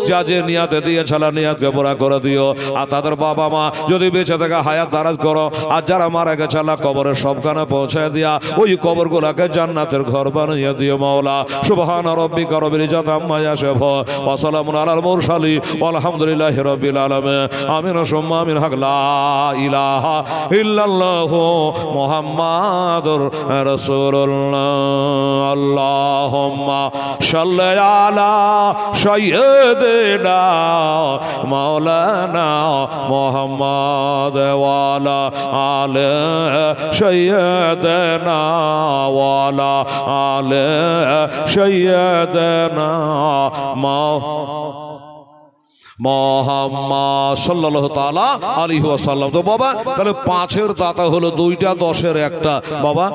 যা যে নিয়াতে দিয়েছে আল্লাহ নিয়াতকে পুরা করে দিও। আর তাদের বাবা মা যদি বেঁচে থাকে হায়াত দারাজ করো, আর যারা মারা গেছে আল্লাহ কবরের সবখানে পৌঁছায় দিয়া ওই কবরগুলাকে জান্নাতের ঘর বানিয়ে দিও মাওলা। সুবহান রাব্বিকা রাব্বিল ইজ্জাতি আম্মা ইয়াসিফুন ওয়া সালামুন আলাল মুরসালিন আলহামদুলিল্লাহি রাব্বিল আলামিন। আমিন সুম্মা আমিন। হক লা ইলাহা ইল্লাল্লাহু মুহাম্মাদুর রাসূলুল্লাহ। আল্লাহুম্মা সাল্লি আলা সাইয়্যিদিনা মাওলানা মুহাম্মাদ ওয়া আলা আলি সাইয়্যিদিনা ওয়া আলা আলি সাইয়্যিদিনা মুহাম্মদ সাল্লাল্লাহু তাআলা আলাইহি ওয়াসাল্লাম। তো বাবা তাহলে 5-এর দাতা হলো 2টা, 10-এর একটা বাবা।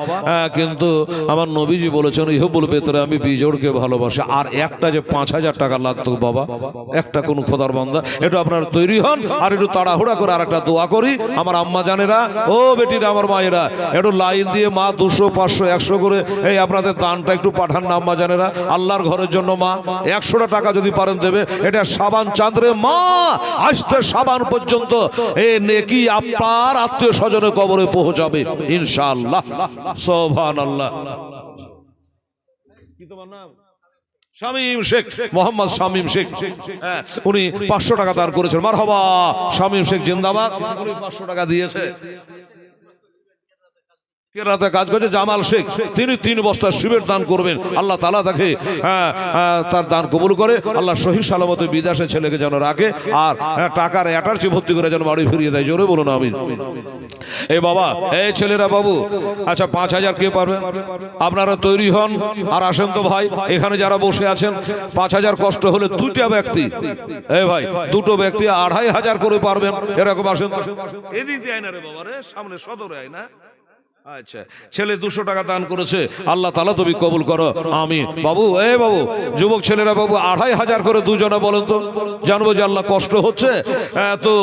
কিন্তু আমার নবীজি বলেছেন ইহবুল বেতরে আমি বিজোড়কে ভালোবাসি। আর একটা যে 5,000 টাকা লাগতো বাবা, একটা কোন খোদার বান্দা একটু আপনারা তৈরি হন, আর একটু তাড়াহুড়া করে আর একটা দোয়া করি। আমার আম্মা জানেরা, ও বেটিরা, আমার মায়েরা একটু লাইন দিয়ে মা 200 500 100 করে এই আপনাদের দানটা একটু পাঠান না আম্মা জানেরা। আল্লাহর ঘরের জন্য মা 100 টাকা যদি পারেন দেবে। এটা সাবান চাঁদরে মা আসতে সাবান পর্যন্ত এই নেকি আপনার আত্মীয় স্বজনের কবরে পৌঁছাবে ইনশাআল্লাহ। সুবহানাল্লাহ। কি তোমার নাম? শামীম শেখ, মোহাম্মদ শামীম শেখ। হ্যাঁ উনি 500 টাকা দান করেছেন। মারহাবা শামীম শেখ জিন্দাবাদ। উনি 500 টাকা দিয়েছে। কেরাতে কাজ করছে জামাল শেখ, তিনি 3 বস্তা সিমেন্ট দান করবেন। আল্লাহ তাআলা তাকে তার দান কবুল করে। আল্লাহ সহি সালামতে বিদেশে ছেলেকে যেন রাখে, আর টাকার অ্যাটাচি ভর্তি করে যেন বাড়ি ফিরিয়ে দেয়। জোরে বলুন আমিন। এই বাবা, এই ছেলেরা বাবু, আচ্ছা 5,000 কে পারবেন? আপনারা তৈরি হন আর আসেন তো ভাই। এখানে যারা বসে আছেন 5,000 কষ্ট হলে 2টা ব্যক্তি, এই ভাই 2টো ব্যক্তি 2,500 করে পারবেন। এরকম আসেন। এদিক দিয়ে আয় না রে বাবা রে, সামনে সদরে আয় না। আচ্ছা ছেলে 200 টাকা দান করেছে। আল্লাহ তাআলা তুমি কবুল করো আমিন। বাবু এই বাবু, যুবক ছেলেরা বাবু 2,500 করে দুজনে বলেন তো, জানবো যে আল্লাহ কষ্ট হচ্ছে। তো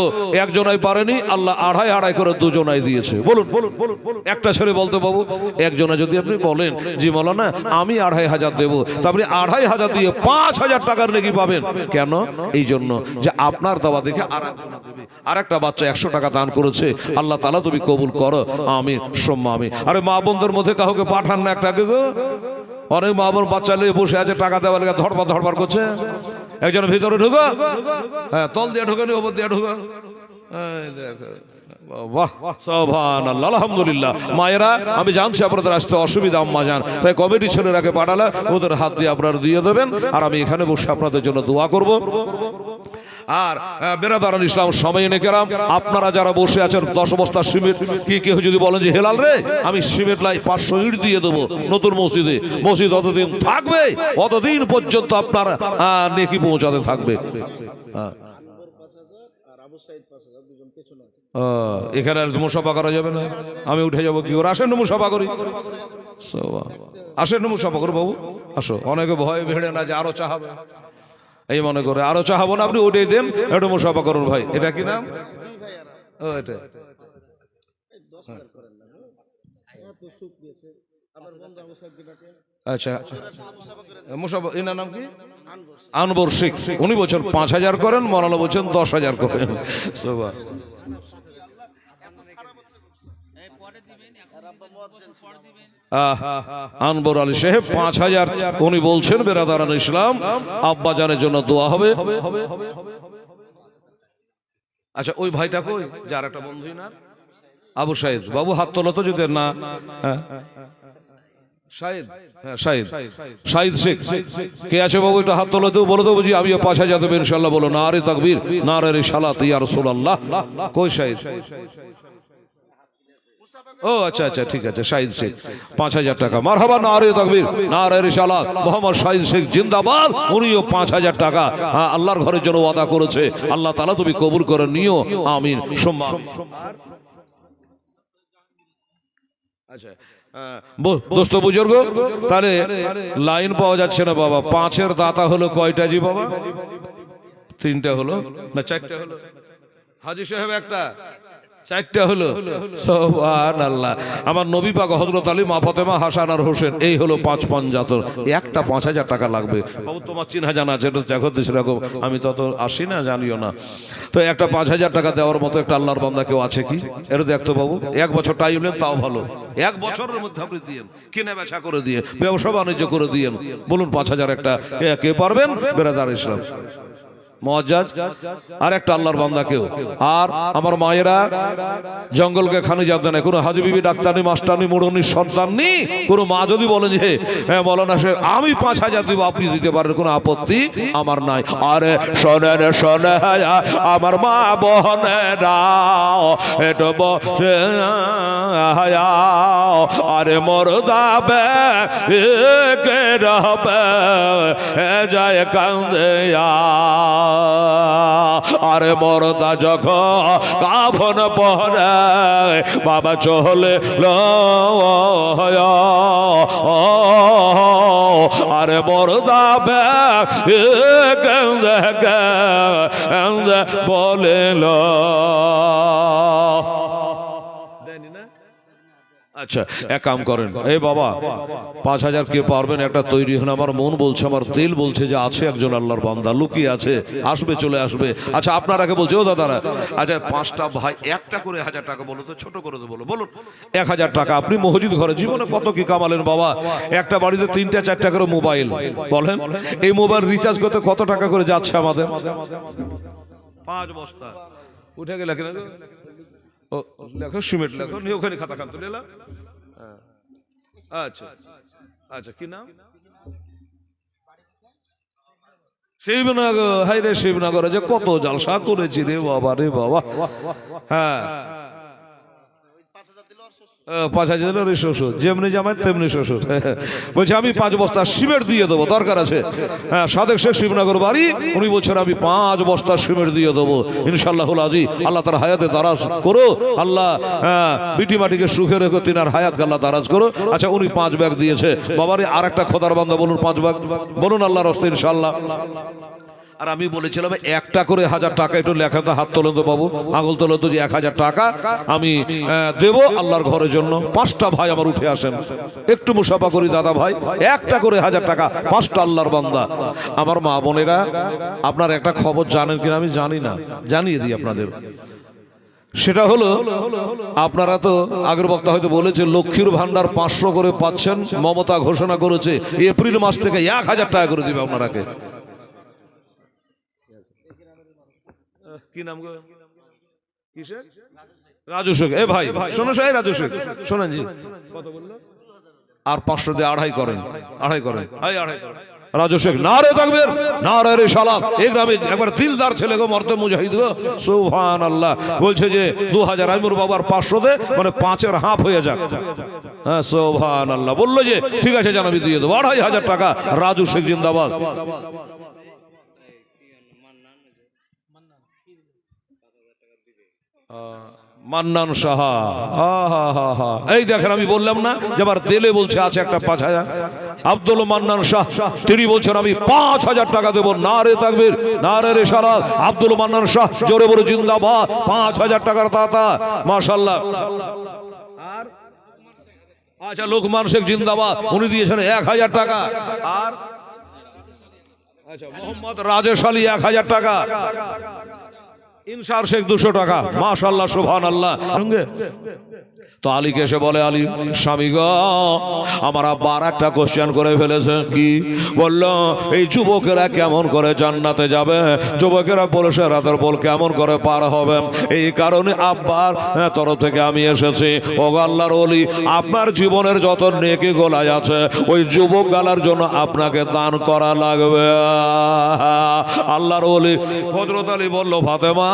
একজনাই পারেনি, আল্লাহ 2.5 করে দুজনাই দিয়েছে। বলুন বলুন বলুন। একটা ছেলে বলতে বাবু একজনে যদি আপনি বলেন জি মাওলানা আমি 2,500 দেবো, তারপরে 2,500 দিয়ে 5,000 টাকার নেকি পাবেন। কেন? এই জন্য যে আপনার দেওয়া দেখে আর একটা বাচ্চা 100 টাকা দান করেছে। আল্লাহ তাআলা তুমি কবুল করো আমিন সুম্মা আমিন। আরে মা বোনদের মধ্যে কাউকে পাঠান না একটাকে গো। অনেক মা বোন বাচ্চা নিয়ে বসে আছে, টাকা দেওয়ার লেগে ধড়পড় করছে। একজন ভিতরে ঢুকো, হ্যাঁ তল দিয়ে ঢুকে নি, ওপর দিয়ে ঢুকো। বাহ সুবহানাল্লাহ আলহামদুলিল্লাহ। মায়েরা আমি জানছি আপনাদের আসতে অসুবিধা আম্মা জান, তাই কমিটি ছেলেরাকে পাঠালে ওদের হাত দিয়ে আপনারা দিয়ে দেবেন, আর আমি এখানে বসে আপনাদের জন্য দোয়া করব। আর বেরাদারান ইসলাম সামাইনে কেরাম, আপনারা যারা বসে আছেন 10 বস্তা সিমেন্ট, কি কেউ যদি বলেন যে হেলাল রে আমি সিমেন্ট লাই 500 ইট দিয়ে দেবো নতুন মসজিদে, মসজিদ অতদিন থাকবে, অতদিন পর্যন্ত আপনার নেকি পৌঁছাতে থাকবে। এখানে আর মুসাফা করা যাবে না, আমি উঠে যাবো কি করে? আসেন না মুসাফা করি, আসেন না মুসাফা করো বাবু, আসো। অনেকে ভয়ে ভেড়ে না যে আরো চাহাবে, এই মনে করে আরো চাহাবো না, আপনি উঠে দেন, একটু মুসাফা করুন ভাই। এটা কি নাম? ও এটা আচ্ছা, মুসাফা এনার নাম কি? আনবর শেখ। উনি বলছেন 5,000 করেন, মরালা বলছেন 10,000 করেন। আনবর আলী সাহেব 5,000 উনি বলছেন। বেরাদারান ইসলাম, আব্বা জানের জন্য দোয়া হবে। আচ্ছা, ওই ভাইটা কই? যার একটা বন্ধুই না, আবু সাইদ বাবু, হাত তোলা তো যদি না। শাহিদ, হ্যাঁ শাহিদ, শাহিদ শেখ কে আছে বাবু? এটা হাত তোলা তো, বলো তো বুঝি। আমিও 5,000 দেবো ইনশাল্লাহ। বলো নারে তাকবীর, নারে রিসালাত ইয়া রাসূলুল্লাহ। কই শাহিদ? ও আচ্ছা আচ্ছা, ঠিক আছে। শাহিদ শেখ 5,000 টাকা। মারহাবা, নারে তাকবীর, নারে রিসালাত, মোহাম্মদ শাহিদ শেখ জিন্দাবাদ। উনিও 5,000 টাকা আল্লাহর ঘরের জন্য ওয়াদা করেছে। আল্লাহ তাআলা তুমি কবুল করে নিও, আমিন সুম্মা আমিন। আচ্ছা দোস্ত বুজুর্গ, তাহলে লাইন পাওয়া যাচ্ছে না বাবা। 5-এর দাতা হলো কয়টা জি বাবা? 3টা হলো না 4টা হলো? হাজী সাহেব একটা, 4টা হলো। সুবহানাল্লাহ। আমার নবী পাক হযরত আলী, মা ফাতেমা, হাসান আর হোসেন, এই হলো 5 পাঞ্জাতন। একটা 5,000 টাকা লাগবে বাবু। তোমার চিন্তা জানা আছে, এটা দেখো সেরকম আমি তত আসি না, জানিও না। তো একটা 5,000 টাকা দেওয়ার মতো একটা আল্লাহর বান্দা কেউ আছে কি? এটা দেখতো বাবু। 1 বছর টাইম নেন, তাও ভালো। 1 বছরের মধ্যে আপনি দিয়েন, কিনে বেচা করে দিয়ে, ব্যবসা বাণিজ্য করে দিয়েন। বলুন 5,000 একটা কে পারবেন? বেরাদার ইসলাম মুআজ্জাজ। আর একটা আল্লাহর বান্দা কেউ। আর আমার মায়েরা জঙ্গলকে খানি জানতে না, কোনো হাজি বিবি, ডাক্তারনি, মাস্টারনি, মুড়নি, সর্দারনি। কোনো মা যদি বলেন যে হ্যাঁ মৌলানা সে আমি 5,000 দিব, আপনি দিতে পারেন, কোনো আপত্তি আমার নাই। আরে শোনেন শোনে আমার মা বোনেরা, এটা বসে আরে মরদাবে কে রবে যায় কান্দে। আরে মরদা যখন কাফন পরে বাবা চলে আরে মরদা বলে আচ্ছা এক কাম করেন, এই বাবা 5,000 কে পারবেন? একটা তৈরি হন। আমার মন বলছে, আমার দিল বলছে যে আছে একজন আল্লাহর বান্দা লুকিয়ে আছে, আসবে, চলে আসবে। আচ্ছা আপনারাকে বলছে ও দাদারা, আচ্ছা 5টা ভাই একটা করে 1,000 টাকা বলো তো, ছোট করে তো বলো, বলুন 1,000 টাকা। আপনি মসজিদ ঘরে জীবনে কত কি কামালেন বাবা? একটা বাড়িতে 3টা 4টা করে মোবাইল, বলেন এই মোবাইল রিচার্জ করতে কত টাকা করে যাচ্ছে আমাদের? 5 বস্তা উঠে গেলে কিনা ও লেখো, সিমেন্ট লেখো, নিয়ে ওখানে খাতা খান তুলে এলাম। আচ্ছা আচ্ছা, কি নাম? শিবনগর। হাই রে শিবনগরে যে কত জালসা করেছি রে বাবা, রে বাবা। হ্যাঁ 5,000 দিল শ্বশুর, যেমনি জামাই তেমনি শ্বশুর। বলছে আমি 5 বস্তা সিমেন্ট দিয়ে দেবো, দরকার আছে। হ্যাঁ সাদেক শেখ শিবনগর বাড়ি, উনি বলছেন আমি 5 বস্তা সিমেন্ট দিয়ে দেবো ইনশাআল্লাহুল আজি। আল্লাহ তার হায়াতে দারাজ করো, আল্লাহ বিটি মাটিকে সুখে রেখো, তিনার হায়াতকে আল্লাহ দারাজ করো। আচ্ছা উনি 5 ব্যাগ দিয়েছে বাবারে। আর একটা খোদার বান্দা বলুন 5 ব্যাগ বলুন আল্লাহর রাস্তায় ইনশাআল্লাহ। আর আমি বলেছিলাম একটা করে 1,000 টাকা, একটু লেখাতে হাত তোলেন তো বাবু, আঙুল তোলেন তো, যে 1,000 টাকা আমি দেব আল্লাহর ঘরের জন্য। 5টা ভাই আমার উঠে আসেন, একটু মুসাফা করি দাদা ভাই। একটা করে 1,000 টাকা, 5টা আল্লাহর বান্দা। আমার মা বোনেরা, আপনার একটা খবর জানেন কিনা আমি জানি না, জানিয়ে দিই আপনাদের। সেটা হলো আপনারা তো আগের বক্তা হয়তো বলেছে লক্ষ্মীর ভান্ডার 500 করে পাচ্ছেন। মমতা ঘোষণা করেছে এপ্রিল মাস থেকে 1,000 টাকা করে দিবে আপনারাকে। কি নাম গো? কিসের? রাজু শেখ। এ ভাই শোনো, সাহেব রাজু শেখ শোনেন জি, কত বললো? আর 500 দিয়ে 2.5 করেন, 2.5 করেন, 2.5 করেন। রাজু শেখ নারে তাকবীর, নারে রিসালাত। এই গ্রামে একবার দিলদার ছেলে গো, মর্তে মুজাহিদ গো, সুবহানাল্লাহ। বলছে যে 2,000 আইমুর বাবার 500 দে, মানে 5-এর হাফ হয়ে যাক। হ্যাঁ সুবহানাল্লাহ। বললো যে ঠিক আছে জানাবি দিয়ে দেবো। 2,500 টাকা। রাজু শেখ জিন্দাবাদ। মান্নান সাহা, এই দেখেন আমি বললাম না যে আমার দিলে বলছে আছে একটা 5,000। আব্দুল মান্নান শাহ তিনি বলছেন আমি 5,000 টাকা দেবো। নারে তাকবীর, নারে রিসালাত। আব্দুল মান্নান শাহ জোরে বলে জিন্দাবাদ। 5,000 টাকার দাতা, মাশাআল্লাহ। আর আচ্ছা লোকমান শেখ জিন্দাবাদ, উনি দিয়েছেন 1,000 টাকা। আর আচ্ছা মোহাম্মদ রাজেশ আলী 1,000 টাকা। ইনসার শেখ 200 টাকা। মাশাআল্লাহ, সুবহানাল্লাহ। তো আলীকে এসে বলে, আলী স্বামী গো, আমার আব্বা আর একটা কোশ্চেন করে ফেলেছে। কি বলল? এই যুবকেরা কেমন করে জান্নাতে যাবে, যুবকেরা পুরুষের রাতের বল কেমন করে পার হবে, এই কারণে আব্বার তরফ থেকে আমি এসেছি। ও আল্লাহর ওলি, আপনার জীবনের যত নেকি গোলাই আছে ওই যুবক গালার জন্য আপনাকে দান করা লাগবে। আল্লাহর ওলি হযরত আলী বলল, ফাতেমা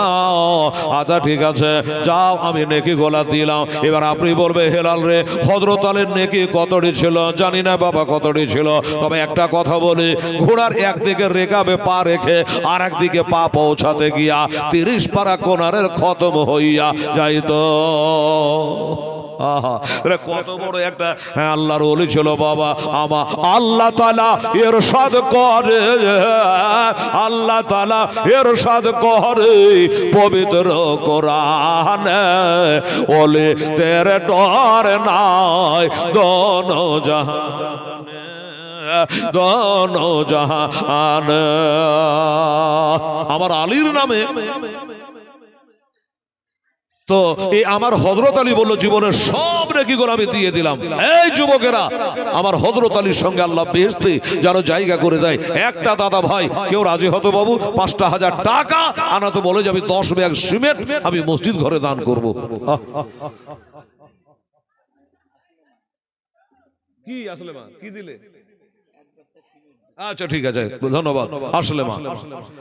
আচ্ছা ঠিক আছে যাও, আমি নেকি গোলা দিলাম। এবার আপনি বলবে, হেলাল রে হযরত আলীর নেকি কতটি ছিল? জানি না বাবা কতটি ছিল, তবে একটা কথা বলি, ঘোড়ার একদিকে রেখাবে পা রেখে আর একদিকে পা পৌঁছাতে গিয়া 30 পারা কোনারের খতম হইয়া যাইতো। কত বড় একটা আল্লাহর ওলি ছিল বাবা। আমা আল্লাহ তাআলা ইরশাদ করে, আল্লাহ তাআলা ইরশাদ করে পবিত্র কোরআনে, ওলি তেরে ডর নাই দোনো জাহানে, দোনো জাহানে। আমার আলীর নামে তো এই আমার হযরত আলী বলল, জীবনের সব নেকিগুলো আমি দিয়ে দিলাম। এই যুবকেরা, আমার হযরত আলীর সঙ্গে আল্লাহ বেহেশতে যেন জায়গা করে দেয়। একটা দাদা ভাই কেউ রাজি হতো বাবু 5,000 টাকা আনা, তো বলে যাবে 10 ব্যাগ সিমেন্ট আমি মসজিদ ঘরে দান করব। কি আসলে মা কি দিলে? আচ্ছা ঠিক আছে, ধন্যবাদ। আসলে মা,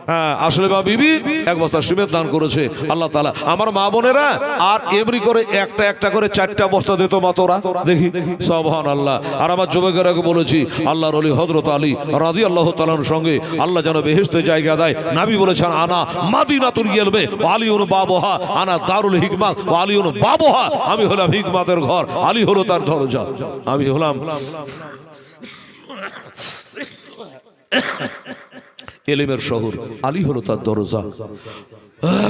হ্যাঁ আসলে মা বিবি 1 বস্তা সিমেন্ট দান করেছে আল্লাহ তাআলা। আমার মা বোনেরা আর এমনি করে একটা একটা করে 4টা বস্তা দিত মা, তোরা দেখি সুবহানাল্লাহ। আর আমার যুবকেরাকে বলেছি, আল্লাহর ওলি হযরত আলী রাদিয়াল্লাহু তাআলার সঙ্গে আল্লাহ যেন বেহেশতে জায়গা দেয়। নবী বলেছেন, আনা মাদিনাতুল ইলমে ওয়া আলীউন বাবুহা, আনা দারুল হিকমাত ওয়া আলীউন বাবুহা। আমি হলাম হিকমাতের ঘর, আলী হলো তার দরজা। আমি হলাম এলেমের শহর, আলী হলো তার দরজা।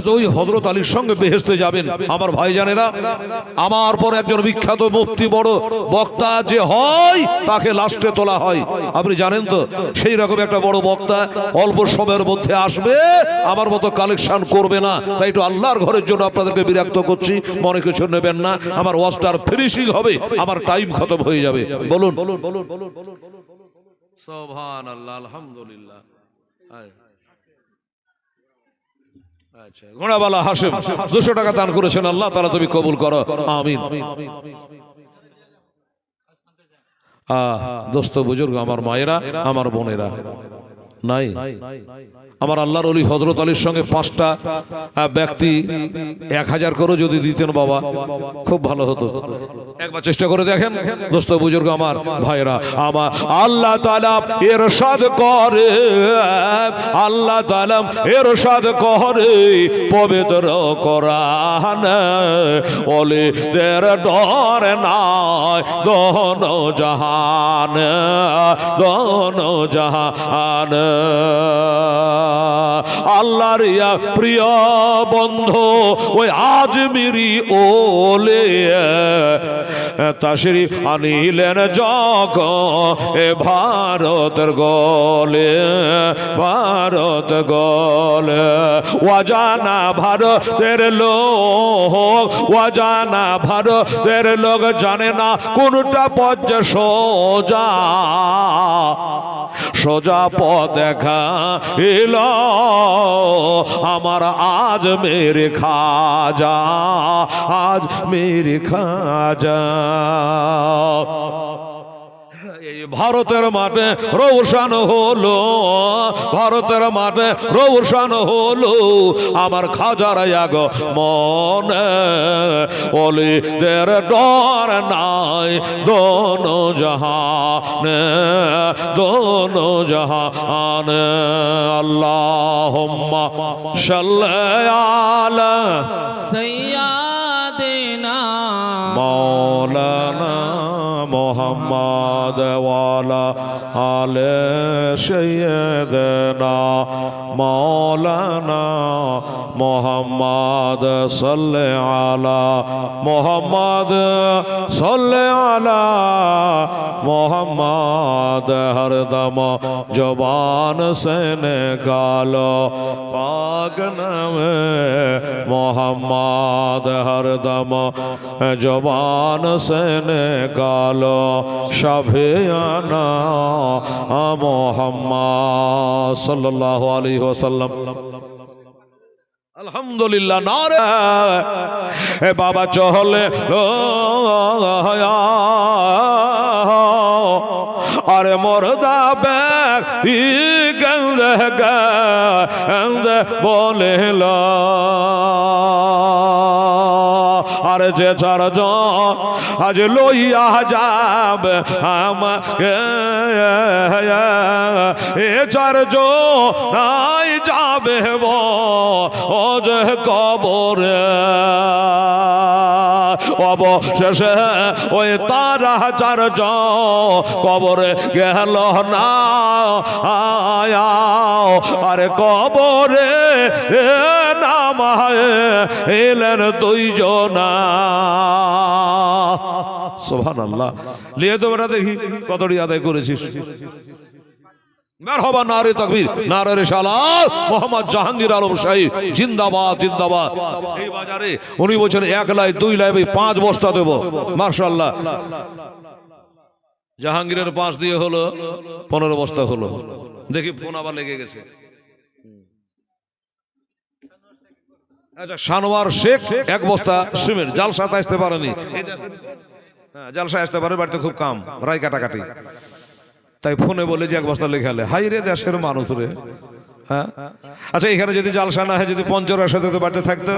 তো ওই হযরত আলীর সঙ্গে বেহেশতে যাবেন আমার ভাইজানেরা। আমার পর একজন বিখ্যাত মুফতি বড় বক্তা যে হয় তাকে লাস্টে তোলা হয়, আপনি জানেন তো। সেই রকম একটা বড় বক্তা অল্প সময়ের মধ্যে আসবে, আমার মতো কালেকশন করবে না। তাই একটু আল্লাহর ঘরের জন্য আপনাদেরকে বিরক্ত করছি, মনে কিছু নেবেন না। আমার ওয়াজটার ফিনিশিং হবে, আমার টাইম খতম হয়ে যাবে। বলুন সুবহানাল্লাহ, আলহামদুলিল্লাহ। আচ্ছা, ঘোড়াওয়ালা হাশিম 200 টাকা দান করেছেন, আল্লাহ তাআলা তুমি কবুল করো, আমিন। দোস্ত বুজুর্গ, আমার মায়েরা, আমার বোনেরা, নাই আমার আল্লাহর ওলি হযরত আলীর সঙ্গে 5টা ব্যক্তি 1,000 করে যদি দিতেন বাবা, খুব ভালো হতো। একবার চেষ্টা করে দেখেন দোস্ত বুজুর্গ, আমার ভাইরা। আমার আল্লাহ তাআলা ইরশাদ করে, আল্লাহ তাআলা ইরশাদ করে পবিত্র কোরআনে, ওলিদের ডর নাই দোনো জাহানে, দোনো জাহানে। আল্লাহর প্রিয় বন্ধু ওই আজমিরি ওলে তাশরিফ আনিলেন যখন এ ভারতের গলে, ভারত গলে। ওয়াজানা ভারতের লোক, ওয়াজানা ভারতের লোক জানে না কোনটা পথ সোজা, সোজা পথ দেখা এল আমার আজ মেরে খাজা, আজ মেরে খাজা। এই ভারতের মাঠে রৌশান হলো, ভারতের মাঠে রৌশান হলো আমার খাজার আগ মনে, ওলিদের ডর নাই দোনো জাহানে, দোনো জাহানে। আল্লাহুম্মা সাল্লি আলা সৈয়দিনা মাওলানা মুহাম্মদ ওয়ালা আলে সাইয়্যিদিনা মাওলানা মুহাম্মদ সাল্লি আলা মুহাম্মদ সাল্লি আলা মুহাম্মদ হরদম জবান से निकालो पाक नामे मुहम्मद हरदम जबान से निकालो शफियाना मुहम्मद सल्लल्लाहु अलैहि वसल्लम। अल्हम्दुलिल्लाह नारे ए बाबा चहले अरे मुर्दा बैग गंदे गंदे बोले ला अरे जे चार आज लोइया जाब हम ए चार जो नाई जाबे वो ओ जे कबरे অবশেষে ওই তারা চার কবরে গেল না আরে কবরে নামায় এলেন দুইজনা। সুবহানাল্লাহ। লিয়ে তো বেটা দেখি কতটি আদায় করেছিস। মারহাবা নারে তাকবীর নারে রিসালাত মোহাম্মদ জাহাঙ্গীর আলম শাহী জিন্দাবাদ জিন্দাবাদ। এই বাজারে উনি বলেন 1 লাই 2 লাই 5 বস্তা দেব। মাশাআল্লাহ। জাহাঙ্গীরের 5 দিয়ে হলো 15 বস্তা হলো। দেখি ফোন আবার লেগে গেছে। আচ্ছা শানোয়ার শেখ 1 বস্তা সিমেন্ট জালসাতে আসতে পারেনি। হ্যাঁ জালসা আসতে পারে, বাড়িতে খুব কাম রাই কাটাকাটি, তাই ফোনে বলে যে 1 বস্তা লেখালে। হাই রে দেশের মানুষ রে। হ্যাঁ আচ্ছা এখানে যদি জালসা না হয়, যদি পঞ্চরার সাথে তো বাড়িতে থাকতো,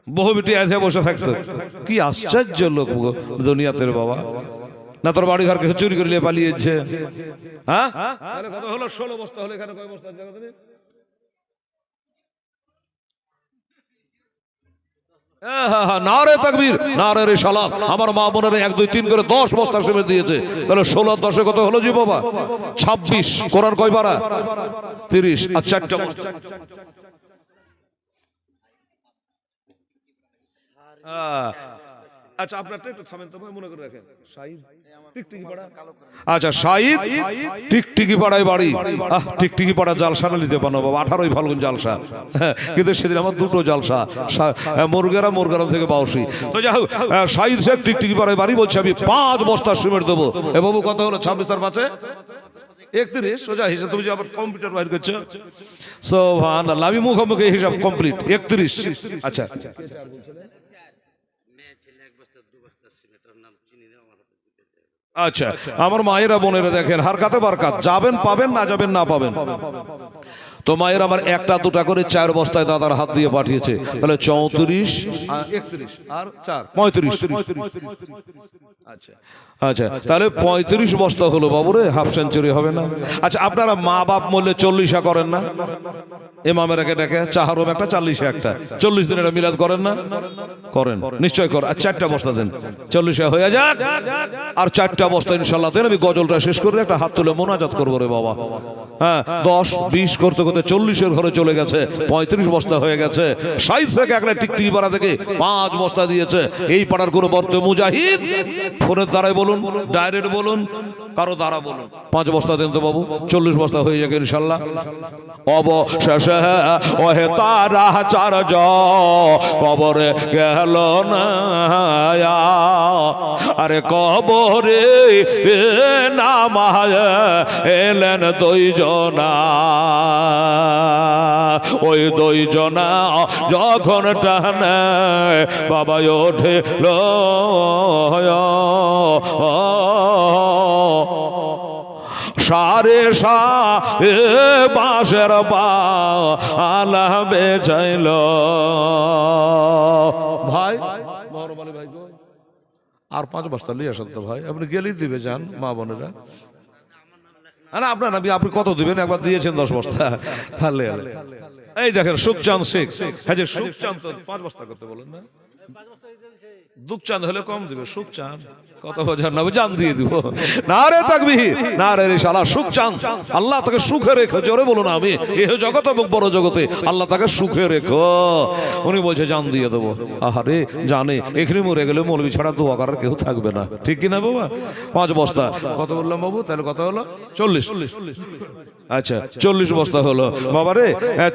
বহু বিটি আছে বসে থাকতো। কি আশ্চর্য লোক দুনিয়াতে বাবা। না তোর বাড়ি ঘর চুরি করে নিয়ে পালিয়েছে। হ্যাঁ কত হলো? 16 বস্তা হলো। এখানে কয় বস্তা? নারে তাকবীর নারে রিসালাত। আমার মা বোনেরা 1 2 3 করে 10 বস্তা সিমেন্ট দিয়েছে। তাহলে 16 10 কত হলো জি বাবা? 26। কোরআন কয় পারা? 30 আর 4টা বস্তা। আচ্ছা আপনারটা একটু থামেন তো ভাই, মনে করে রাখেন। শাহিদ টিকটিকি পাড়া। আচ্ছা শাহিদ টিকটিকি পাড়ায় বাড়ি। টিকটিকি পাড়া জালসা না নিতে পারো বাবা, 18ই ফাল্গুন জালসা। কিন্তু সেদিন আমার 2টো জালসা, মুরগারাম থেকে বাউসি। তো যাই হোক শাহিদ শেখ টিকটিকি পাড়ায় বাড়ি বলছে আমি 5 বস্তা সিমেন্ট দেবো। এ বাবু কত হলো? 26 আর 5 31। সোজা হিসাব। তুমি যে আবার কম্পিউটার বাইর করছো। সুবহানাল্লাহ। আমি মুখোমুখি হিসাব কমপ্লিট 31। আচ্ছা আচ্ছা আমার মায়েরা বোনেরা দেখেন, হারকাতে বারকাত, যাবেন পাবেন, না যাবেন না পাবেন। তো মায়ের আমার 1টা 2টা করে 4 বস্তায় দাদার হাত দিয়ে পাঠিয়েছে। তাহলে 34 31 আর 4 35। আচ্ছা আচ্ছা তাহলে 35 বস্তা হলো বাবুরে। হাফ সেঞ্চুরি হবে না? আচ্ছা আপনারা মা বাপ মূল্যে 40 করেন না? ইমামের একে ডেকে চাহারম একটা 40 একটা 40 দিন এটা মিলাদ করেন না? করেন নিশ্চয় করেন। আর 4টা বস্তা দেন, 40 হয়ে যাক। আর 4টা বস্তা ইনশাআল্লাহ দেন। আমি গজলটা শেষ করে একটা হাত তুলে মোনাজাত করবো রে বাবা। হ্যাঁ 10 20 করতে করতে 40-এর ঘরে চলে গেছে, 35 বস্তা হয়ে গেছে। শাহিদ থেকে একলা টিকটিকি পাড়া থেকে 5 বস্তা দিয়েছে। এই পাড়ার কোনো বর্ত মুজাহিদ ফোনের দ্বারাই বলুন, ডাইরেক্ট বলুন, কারো দ্বারা বলুন, 5 বস্তা দেন তো বাবু। 40 বস্তা হয়ে যাবে ইনশাআল্লাহ। অবশেষে ওহে তারা 4 কবরে গেল না। আরে কবরে নামায় এলেন 2 জনা। ওই দুইজনা যখন টানে বাবা ওঠে সারে বাঁশের আলা বেচাইল ভাই মহরম ভাই গো আর 5 বস্তা নিয়ে আসেন তো ভাই, আপনি গেলেই দিবে যান মা বোনেরা। না আপনার নাবি আপনি কত দিবেন, একবার দিয়েছেন 10 বস্তা তাহলে এই দেখেন সুখচাঁদ শেখ, হ্যাঁ যে সুখচাঁদ তো 5 বস্তা করতে বলেন না, দুঃখচাঁদ হলে কম দিবে, সুখচাঁদ কত বোঝার না জান দিয়ে দিব। না রে তাকবীর, না রে শালা সুখচাঁদ, আল্লাহ তাকে সুখে রেখো, জোরে বলো না আমি এহ জগৎ এবং বড় জগতে আল্লাহ তাকে সুখে রেখো। উনি বলছে জান দিয়ে দেবো। আহারে জানে এখানে মরে গেলে মৌলবি ছাড়া দোয়া করার কেউ থাকবে না, ঠিক কিনা বাবা? 5 বস্তা কত বললাম বাবু, তাহলে কত হলো 40। আচ্ছা 40 বস্তা হলো বাবা রে,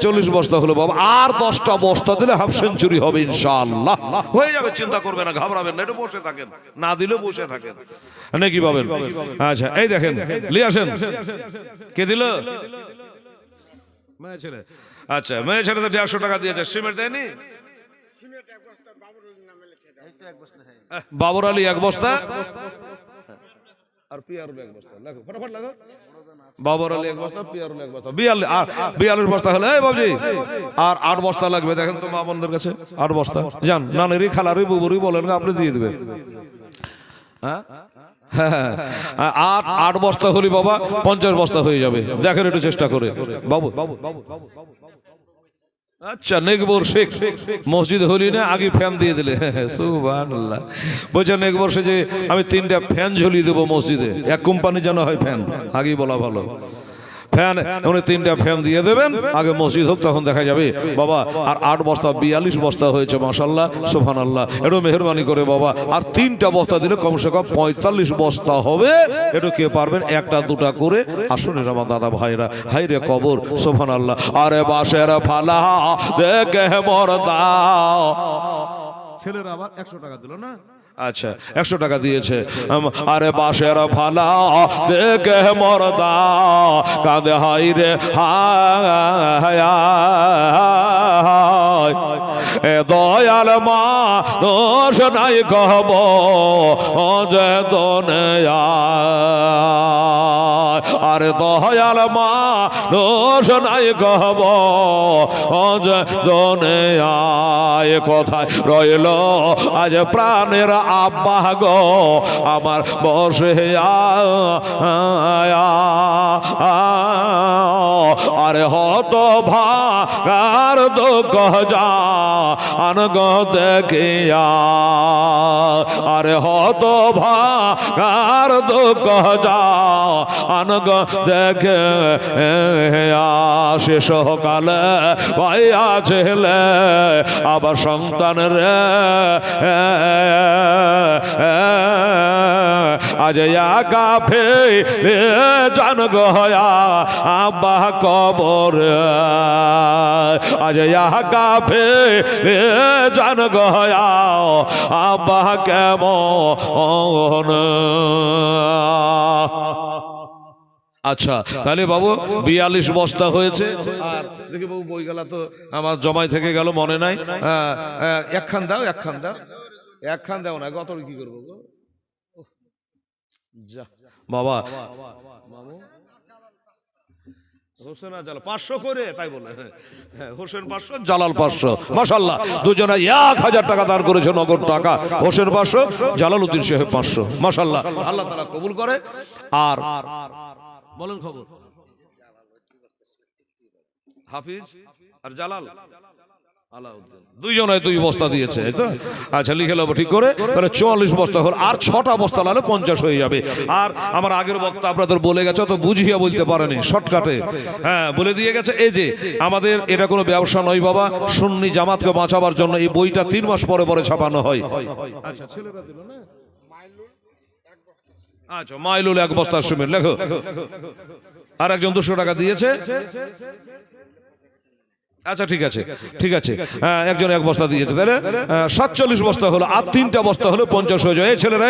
40 বস্তা হলো বাবা। আর 10টা বস্তা দিলে হাফ সেঞ্চুরি হবে ইনশাআল্লাহ, হয়ে যাবে, চিন্তা করবেন না, ঘাবড়াবেন না, একটু বসে থাকেন, না দিলে বসে থাকেন নাকি পাবেন। আচ্ছা এই দেখেন নিয়ে আসেন, কে দিল? মেয়ে ছেলে। আচ্ছা মেয়ে ছেলে তো 150 টাকা দিয়েছে, সিমেন্ট দেয়নি? বাবর আলী 1 বস্তা আর পিয়ারুল 1 বস্তা, লাগো ফটাফট লাগো। বাবর আলী 1 বস্তা, পিয়ারুল 1 বস্তা, 42 বস্তা হলো। এই বাবজি আর 8 বস্তা লাগবে, দেখেন তো মা বোনদের কাছে 8 বস্তা যান, নানেরই খালারি বুবুরি বলেন আপনি দিয়ে দেবেন। হ্যাঁ 8 বস্তা হলি বাবা 50 বস্তা হয়ে যাবে, দেখেন একটু চেষ্টা করে বাবু। আচ্ছা নেকবর শেখ মসজিদ হলি না আগে ফ্যান দিয়ে দিলে, সুবহানাল্লাহ। বলছে নেকবর সে যে আমি 3টা ফ্যান ঝুলিয়ে দেবো মসজিদে, এক কোম্পানি যেন হয় ফ্যান, আগেই বলা ভালো। ফ্যান উনি 3টা ফ্যান দিয়ে দেবেন, আগে মসজিদ হোক তখন দেখা যাবে বাবা। আর 8 বস্তা 42 বস্তা হয়েছে মাশাআল্লাহ সুবহানাল্লাহ, একটু মেহেরবানি করে বাবা। আর 3টা বস্তা দিলে কমসে কম 45 বস্তা হবে। একটু কে পারবেন 1টা 2টা করে আসুন আমার দাদা ভাইরা, হাই রে কবর সুবহানাল্লাহ। আরে বাসের ফালা দেখে মরদা, ছেলেরা আবার 100 টাকা দিল না? আচ্ছা 100 টাকা দিয়েছে। আরে বাসের ফালা দেখে মরদা কাঁদে হাই রে হায়, এ দয়াল মা দোষ নাই কহব যে দুনিয়া, আরে দয়াল মা দোষ নাই কহব যে দুনিয়া। কোথায় রইল আজ প্রাণের আব্বা গো আমার বসে আরে হত ভাগার দুঃখ যা আনগ দেখিয়া, আরে হত ভাগার দুঃখ যা আনগ দেখে শেষ কালে ভাইয়া ছেলে আবার সন্তান রে আজ একা ফেলে জান গয়া আব্বা কবর, আজ একা ফেলে জান গয়া আব্বা কেমন। আচ্ছা তাহলে বাবু 42 বস্তা হয়েছে। আর দেখি বাবু বই গেলা তো আমার জমাই থেকে গেল মনে নাই, একখান দাও, একখান দাও, একখান দাও না কত কি করবো বাবা। হোসেন আর জালাল 500 করে তাই বলে, হোসেন 500 জালাল 500 মাশাআল্লাহ, দুজনে 1000 টাকা দান করেছে নগদ টাকা। হোসেন 500 জালালউদ্দিন সাহেব 500 মাশাআল্লাহ, আল্লাহ তাআলা কবুল করে। আর বলেন খবর হাফিজ আর জালাল আলাউদ্দিন দুইজনে 2 বস্তা দিয়েছে তো। আচ্ছা লিখে নেবো ঠিক করে, তাহলে 44 বস্তা হল। আর 6টা বস্তা লালে 50 হয়ে যাবে। আর আমার আগের বক্তা আপনাদের বলে গেছে, তো বুঝিয়ে বলতে পারেনি, শর্টকাটে হ্যাঁ বলে দিয়ে গেছে। এই যে আমাদের এটা কোনো ব্যবসা নয় বাবা, সুন্নি জামাতকে বাঁচাবার জন্য এই বইটা 3 মাস পরে পরে ছাপানো হয়। আচ্ছা ছেলেরা দিল না, আচ্ছা মাইলুল 1 বস্তা সিমেন্ট লেখো। আর একজন 200 টাকা দিয়েছে। আচ্ছা ঠিক আছে ঠিক আছে, হ্যাঁ একজন এক বস্তা দিয়েছে তাহলে 47 বস্তা হলো, আর 3টা বস্তা হলো 50 হয়ে যায়। এই ছেলেরা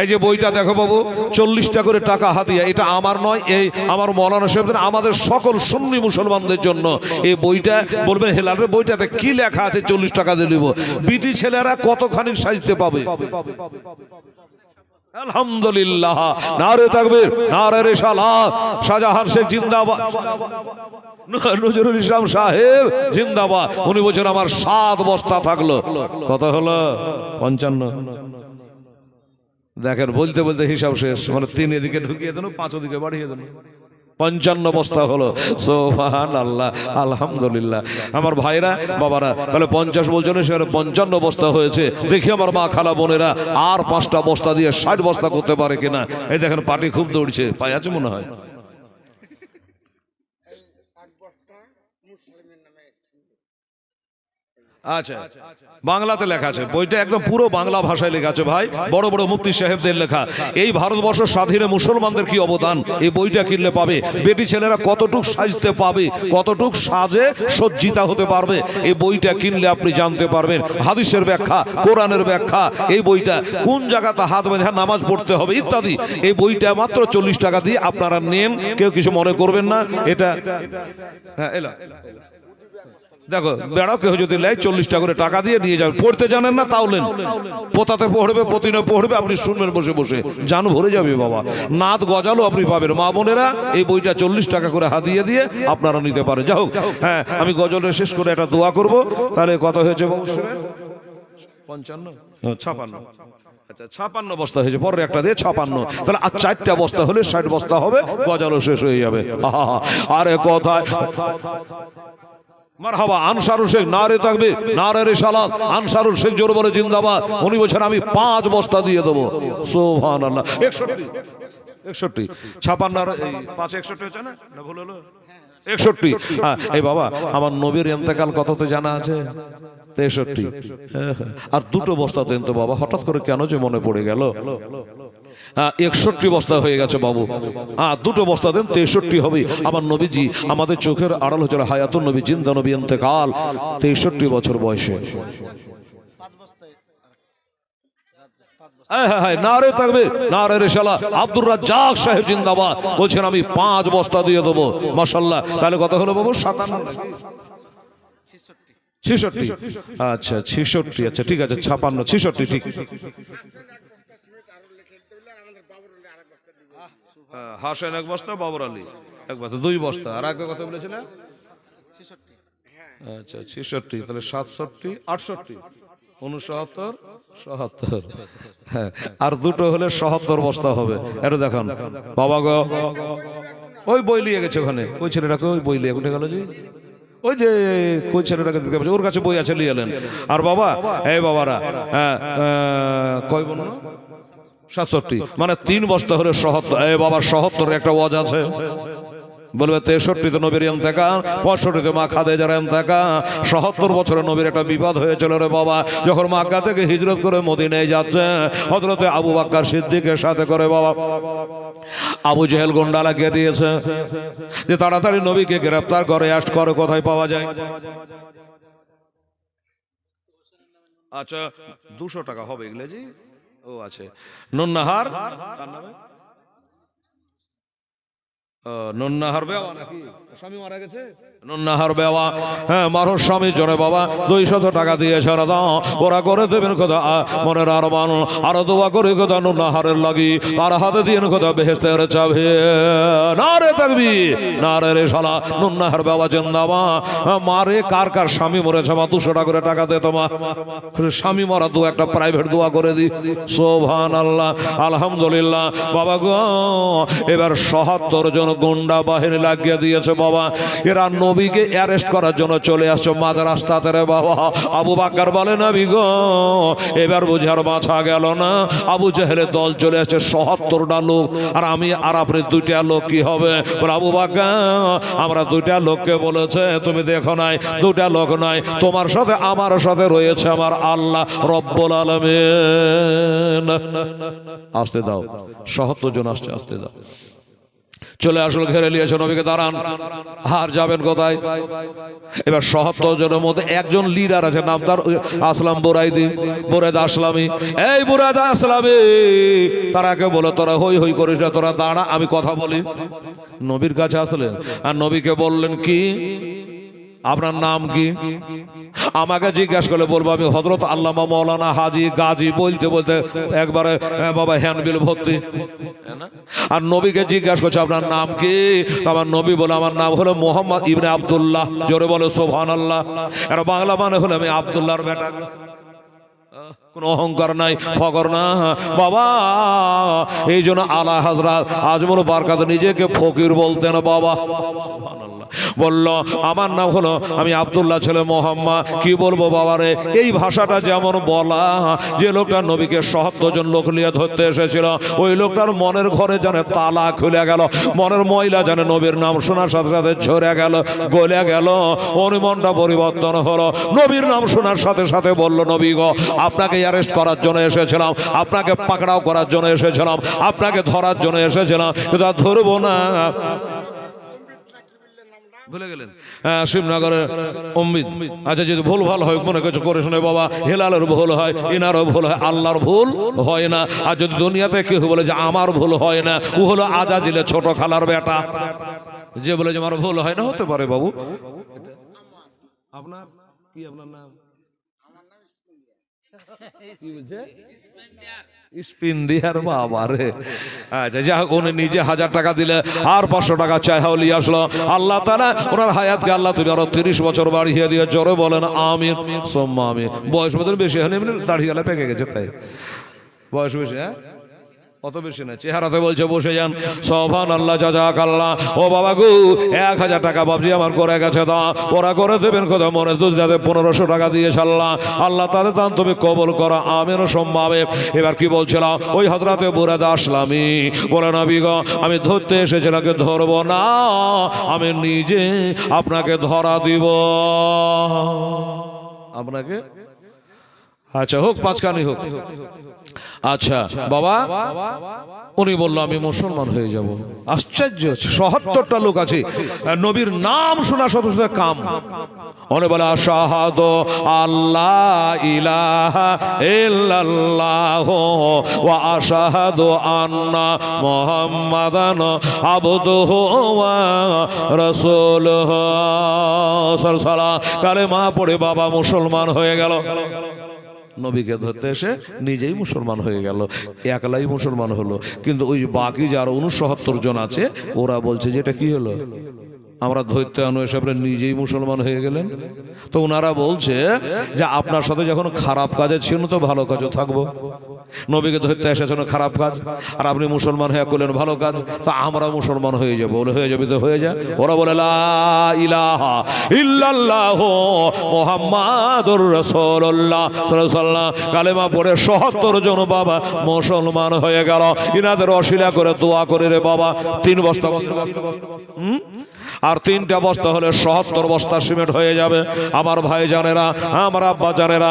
এই যে বইটা দেখো বাবু, 40টা করে টাকা হাতিয়া, এটা আমার নয়, এই আমার মৌলানা সাহেবদের, আমাদের সকল সুন্নি মুসলমানদের জন্য এই বইটা। বলবেন হেলালের বইটাতে কি লেখা আছে 40 টাকা দিয়ে নিব? বিটি ছেলেরা কতখানি সাজতে পাবে? আলহামদুলিল্লাহ, নারে তাকবীর, নারে রিসালাত। শাহজাহান শেখ জিন্দাবাদ, নজরুল ইসলাম সাহেব জিন্দাবাদ। উনি বলছেন আমার 7 বস্তা থাকলো। কত হলো? 55। দেখেন বলতে বলতে হিসাব শেষ, মানে 3 এদিকে ঢুকিয়ে দেন, 5 ওদিকে বাড়িয়ে দেন, 55 বস্তা হলো। সুবহানাল্লাহ, আলহামদুলিল্লাহ। আমার ভাইরা বাবারা, তাহলে 50 বলছেন, সেখানে 55 বস্তা হয়েছে। দেখি আমার মা খালা বোনেরা আর 5টা বস্তা দিয়ে 60 বস্তা করতে পারে কিনা। এই দেখেন পার্টি খুব দৌড়ছে, পাই আছে মনে হয়। আচ্ছা, বাংলাতে লেখা আছে বইটা, একদম পুরো বাংলা ভাষায় লেখা আছে ভাই, বড় বড় মুফতি সাহেবদের লেখা। এই ভারতবর্ষ স্বাধীনে মুসলমানদের কি অবদান, এই বইটা কিনলে পাবে। বেটি ছেলেরা কতটুক সাজতে পাবে, কতটুক সাজে সজ্জিতা হতে পারবে, এই বইটা কিনলে আপনি জানতে পারবেন। হাদিসের ব্যাখ্যা, কোরআনের ব্যাখ্যা, এই বইটা কোন জায়গাতে হাত বেঁধে নামাজ পড়তে হবে ইত্যাদি, এই বইটা মাত্র 40 টাকা দিয়ে আপনারা নেন, কেউ কিছু মনে করবেন না। এটা হ্যাঁ এলা দেখো, বেড়াও কেউ যদি লেয় 40 টাকা করে টাকা দিয়ে নিয়ে যাবেন। পড়তে জানেন না তাও নেন, পোতাতে পড়বে, প্রতিদিনে পড়বে, আপনি শুনবেন বসে বসে, জান ভরে যাবে বাবা। নাত গজালো আপনি পাবেন। মা বোনেরা এই বইটা 40 টাকা করে হাতিয়ে দিয়ে আপনারা নিতে পারেন। যাই হোক, হ্যাঁ আমি গজলের শেষ করে একটা দোয়া করব। তাহলে কত হয়েছে? 55, 56। আচ্ছা 56 বস্তা হয়েছে, পরে একটা দিয়ে 56। তাহলে আর 4টা বস্তা হলে 60 বস্তা হবে, গজালও শেষ হয়ে যাবে। আরে কোথায় মারহাবা। আনসারুল শেখ, নারে তাকবীর, নারে রিসালাত। আনসারুল শেখ জোর বলে জিন্দাবাদ। উনি বলছেন আমি 5 বস্তা দিয়ে দেবো। সুবহানাল্লাহ। 61, 56 আর 5 61 হচ্ছে না, না ভুল হলো? 61। হ্যাঁ এই বাবা, আমার নবীর ইন্তেকাল কততে জানা আছে? 63। আর 2টো বস্তা দেন তো বাবা, হঠাৎ করে কেন যে মনে পড়ে গেল। 61 বস্তা হয়ে গেছে বাবু। 2টো বস্তা দেন, 63 হবে। আমার নবীজি আমাদের চোখের আড়াল হচ্ছে হায়াতুন নবী, জিন্দা নবী, ইন্তেকাল 63 বছর বয়সে। নারে তাকবীর, নারে রিসালাত। আব্দুর রাজ্জাক সাহেব জিন্দাবাদ, বলছেন আমি 5 বস্তা দিয়ে দেবো। মাশাআল্লাহ। তাহলে কত হলো বাবু? 57, 66। আচ্ছা 66, আচ্ছা ঠিক আছে, 56, 66 ঠিক। হাসেন 1 বস্তা, বাবর আলী 1 বস্তা, 2 বস্তা। আর আগে কত বলেছিলেন? 66। আচ্ছা 66, তাহলে 67, 68, 69, 70। হ্যাঁ আর 2টো হলে 70 বস্তা হবে। এটা দেখুন বাবা গো, ওই বই নিয়ে গেছে ওখানে, ওই ছেলেটাকে ওই বই নিয়ে উঠে গেল যে, ওই যে কই ছেলেটাকে দিতে পারছে, ওর কাছে বই আছে, নিয়ে এলেন। আর বাবা এই বাবারা, কয় বোন? 67, মানে 3 বস্তা হলে 70। এই বাবা 70 একটা ওয়াজ আছে। বলবে 63 নবীর ইন্তেকাল, 65 মা খাদিজার ইন্তেকাল। 70 বছরে নবীর একটা বিপদ হয়েছিল রে বাবা, যখন মক্কা থেকে হিজরত করে মদিনায় যাচ্ছে। হযরতে আবু বকর সিদ্দিকের সাথে করে বাবা আবু জেহেল গুন্ডা লাগিয়ে দিয়েছে যে তাড়াতাড়ি নবীকে গ্রেফতার করে অ্যারেস্ট করে, কোথায় পাওয়া যায়। আচ্ছা 200 টাকা হবে ইংরেজি। ও আছে নুননাহার, তার নামে নুননাহার বেওয়া নাকি স্বামী মারা গেছে? নুননাহার বেওয়া, হ্যাঁ মারোর স্বামী জনে বাবা 200 টাকা দিয়ে ছেড়ে দাও, ওরা করে দেবেন কথা মনের আর মান। আরো দোয়া করে কথা নুননাহারের লাগি, তার হাতে দিয়ে কথা বেহেশতের চাবি। নারে তাকবীর, নারে রিসালাত। নুননাহার বেওয়া জিন্দাবাদ। মারে কার কার স্বামী মরেছে মা 200 টাকা করে টাকা দে তোমা, স্বামী মরা দু একটা প্রাইভেট দোয়া করে দি। সুবহানাল্লাহ, আলহামদুলিল্লাহ। বাবা গো এবার ৭৭ জন গুন্ডা বাহিনী লাগিয়ে দিয়েছে বাবা। এরা নবীকে অ্যারেস্ট করার জন্য চলে আসছে মাঝ রাস্তাতে রে বাবা। আবু বকর বলে নবী গো এবার বুঝি আর বাঁচা গেল না। আবু জেহেলের দল চলে আসছে ৭৭টা লোক, আর আমি আর আপনি 2টা লোক কি হবে? বলে আবু বকর আমরা 2টা লোককে বলেছে, তুমি দেখো নাই 2টা লোক নাই, তোমার সাথে আমার সাথে রয়েছে আমার আল্লাহ রব্বুল আলামিন। আসতে দাও, ৭৭ জন আসছে, আসতে দাও। চলে আসলো, ঘেরে নিয়েছে নবীকে। দাঁড়ান, আর যাবেন কোথায়? এবার ৭০ জনের মধ্যে একজন লিডার আছে, নাম তার আসলাম বুরাইদ আসলামি। এই বুরাইদ আসলামি, তারাকে বলো তোরা হই হই করিস না, তোরা দাঁড়া, আমি কথা বলি। নবীর কাছে আসলেন আর নবীকে বললেন, কি আপনার নাম কি? আমাকে জিজ্ঞাসা করলে বলবো আমি হযরত আল্লামা মাওলানা হাজী গাজী, বলতে বলতে একবারে বাবা হ্যান্ডবিল ভর্তি। আর নবীকে জিজ্ঞাসা করছে আপনার নাম কি? আমার নবী বলে আমার নাম হলো মোহাম্মদ ইবনে আব্দুল্লাহ। জোরে বলে সুবহানাল্লাহ। আর বাংলা মানে হলো আমি আব্দুল্লাহর বেটা। কোনো অহংকার নাই, ফকর না বাবা। এই জন্য আলা হযরত আজমল বারকাত নিজেকে ফকির বলতেন বাবা। বলল আমার নাম হলো আমি আব্দুল্লাহ ছেলে মোহাম্মদ। কি বলবো বাবারে, এই ভাষাটা যেমন বলা, যে লোকটা নবীকে ৭০ জন লোক নিয়ে ধরতে এসেছিল, ওই লোকটার মনের ঘরে জানে তালা খুলে গেল, মনের ময়লা জানে নবীর নাম শোনার সাথে সাথে ঝরে গেল, গলে গেল, ওর মনটা পরিবর্তন হলো। নবীর নাম শোনার সাথে সাথে বলল, নবী গো, আপনাকে অ্যারেস্ট করার জন্য এসেছিলাম, আপনাকে পাকড়াও করার জন্য এসেছিলাম, আপনাকে ধরার জন্য এসেছিলাম, কিন্তু আর ধরবো না। ভুলে গেলেন? হ্যাঁ, শিবনগরের অমৃত। আচ্ছা, যদি ভুল ভাল হয় মনে কিছু করে শুনে বাবা, হেলালের ভুল হয়, ইনারও ভুল হয়, আল্লাহর ভুল হয় না। আর যদি দুনিয়াতে কেউ বলে যে আমার ভুল হয় না, ও হলো আজাজিলে ছোট খালার বেটা। যে বলে যে আমার ভুল হয় না, হতে পারে বাবু। আপনার কি, আপনার নাম কি বলছে? স্পিন্ডিয়ার বাবা রে। আচ্ছা, যা হোক, উনি নিজে 1000 টাকা দিলে আর 500 টাকা চাইহাও নিয়ে আসলো। আল্লাহ তাআলা ওনার হায়াতকে আল্লাহ তুমি আরো 30 বছর বাড়িয়ে দিয়ে, জোরে বলেন আমিন সুম্মা আমিন। বয়স মতো বেশি হয়নি, এমনি দাড়ি গালা পেকে গেছে, তাই বয়স বেশি। হ্যাঁ, অত বেশি না, চেহারাতে বলছে বসে যান। সুবহানাল্লাহ, জাযাকাল্লাহ। ও বাবা গো, 1000 টাকা বাবজি আমার করে গেছে, দা ওরা করে দেবেন কোথাও মনে দুধে 1500 টাকা দিয়েছে আল্লাহ। আল্লাহ তাদের দান তুমি কবুল করো, আমিন সম্মাবে। এবার কি বলছিলাম? ওই হযরতে বুরাইদ আসলামি বলে, নবী গো, আমি ধরতে এসেছিলাম, ধরবো না, আমি নিজে আপনাকে ধরা দিব। আপনাকে আচ্ছা হোক, 5 কানি হোক। আচ্ছা বাবা, উনি বললো আমি মুসলমান হয়ে যাব। আশ্চর্য, ৭০টা লোক আছে, নবীর নাম শোনা শত শত কাম। উনি বলে আশহাদু আল্লাহ ইলাহা ইল্লাল্লাহ ওয়া আশহাদু আন্না মুহাম্মাদান আবদুহু ওয়া রাসূলুহু। সাল্লাল্লাহু কালেমা পড়ে বাবা মুসলমান হয়ে গেল। নবীকে ধরতে এসে নিজেই মুসলমান হয়ে গেল, একলাই মুসলমান হলো। কিন্তু ওই বাকি যারা 69 জন আছে, ওরা বলছে যে এটা কি হলো, আমরা ধরতে আনো এসে আপনি নিজেই মুসলমান হয়ে গেলেন। তো ওনারা বলছে যে আপনার সাথে যখন খারাপ কাজে ছিল তো ভালো কাজও থাকবো। নবীকে ধরতে এসেছেন খারাপ কাজ, আর আপনি মুসলমান হয়ে করলেন ভালো কাজ, তা আমরা মুসলমান হয়ে যাবো। বলে হয়ে যাবে তো হয়ে যায়। ওরা বলে লা ইলাহা ইল্লাল্লাহ মুহাম্মাদুর রাসূলুল্লাহ সাল্লাল্লাহু আলাইহি ওয়াসাল্লাম কালেমা পড়ে ৭০ জন বাবা মুসলমান হয়ে গেল। ইনাদের অশিলা করে দোয়া করে রে বাবা 3 বস্তা আর 3টা বস্তা হলে ৭০ বস্তা সিমেন্ট হয়ে যাবে। আমার ভাই জানেরা, আমার আব্বা জানেরা,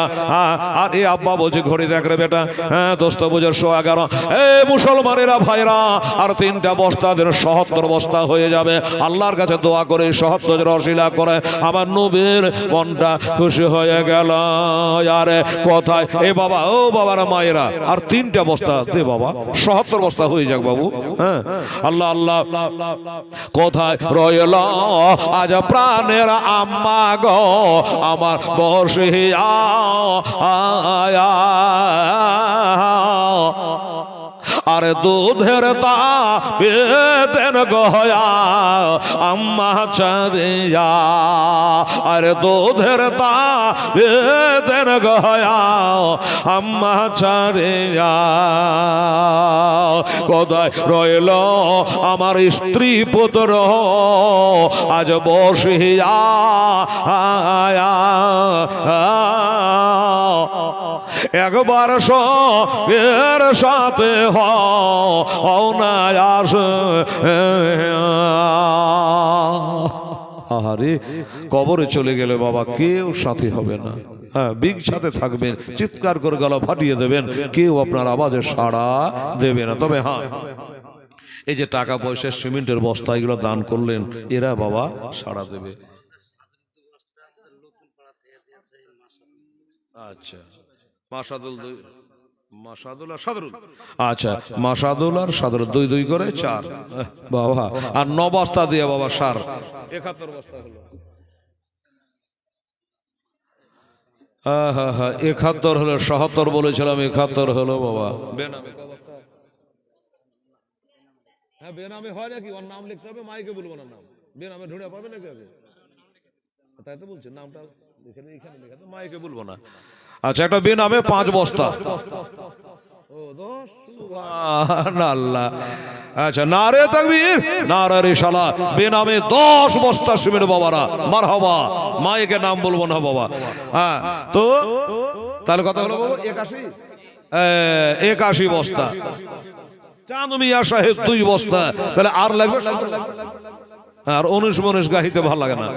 আর এই আব্বা বলছে ঘড়ি দেখ রে বেটা, হ্যাঁ দোস্ত বুঝে 11:30। এই মুসলমানেরা ভাইরা, আর 3টা বস্তা দিন ৭০ বস্তা হয়ে যাবে। আল্লাহর কাছে দোয়া করে ৭০ অশিলা করে আমার নবীর মনটা খুশি হয়ে গেল। আরে কোথায় এ বাবা, ও বাবারা মায়েরা, আর 3টা বস্তা দে বাবা, ৭০ বস্তা হয়ে যাক বাবু। হ্যাঁ, আল্লাহ আল্লাহ, কোথায় রইল আজ প্রাণের আম্মা গো আমার বসিয়া আয়া, আরে দুধের তা বেদেন গয়া আম্মা চারিয়া, আরে দুধের তা বেদেন গয়া আম্মা চারিয়া। কোথায় রইল আমার স্ত্রী পুত্র আজ বসিয়া আয়া, একবার সঙ্গের সাথে হনায়াস। আহারে, কবরে চলে গেলে বাবা কেউ সাথে হবে না। হ্যাঁ, বিগ সাথে থাকবেন, চিৎকার করে গলা ফাটিয়ে দেবেন, কেউ আপনার আওয়াজে সাড়া দেবে না। তবে হ্যাঁ, এই যে টাকা পয়সা সিমেন্টের বস্তা এগুলো দান করলেন, এরা বাবা সাড়া দেবে। আচ্ছা, মাসাদুল আর সাদরুল, আচ্ছা মাসাদুল আর সাদরুল 2 করে 4 বাবা, আর 9 বস্তা দিয়ে বাবা সার 71 বস্তা হলো। 71 হলো, 77 বলেছিলাম, 71 হলো বাবা। বেনামে ক বস্তা? হ্যাঁ বেনামে হয় নাকি? ওর নাম লিখতে হবে, মাইকে বলবো না নাম। বেনামে ঢুঁড়ে পাবে নাকি আগে? তাই তো বলছে, নামটা এখানে লেখা তো, মাইকে বলবো না। আচ্ছা, একটা বেনামে 5 বস্তা। ও 10, সুবহানাল্লাহ। আচ্ছা, নারে তাকবীর, নারে রিসালাত। বেনামে 10 বস্তা সিমেন্ট বাবারা, মারহাবা। মাইকে নাম বলবো না বাবা। হ্যাঁ, তো তাহলে কত হলো বাবা? 81 বস্তা। চাঁদ মিয়া সাহেব 2 বস্তা, তাহলে আর লাগবে। আর 19 গাহিতে ভালো লাগে না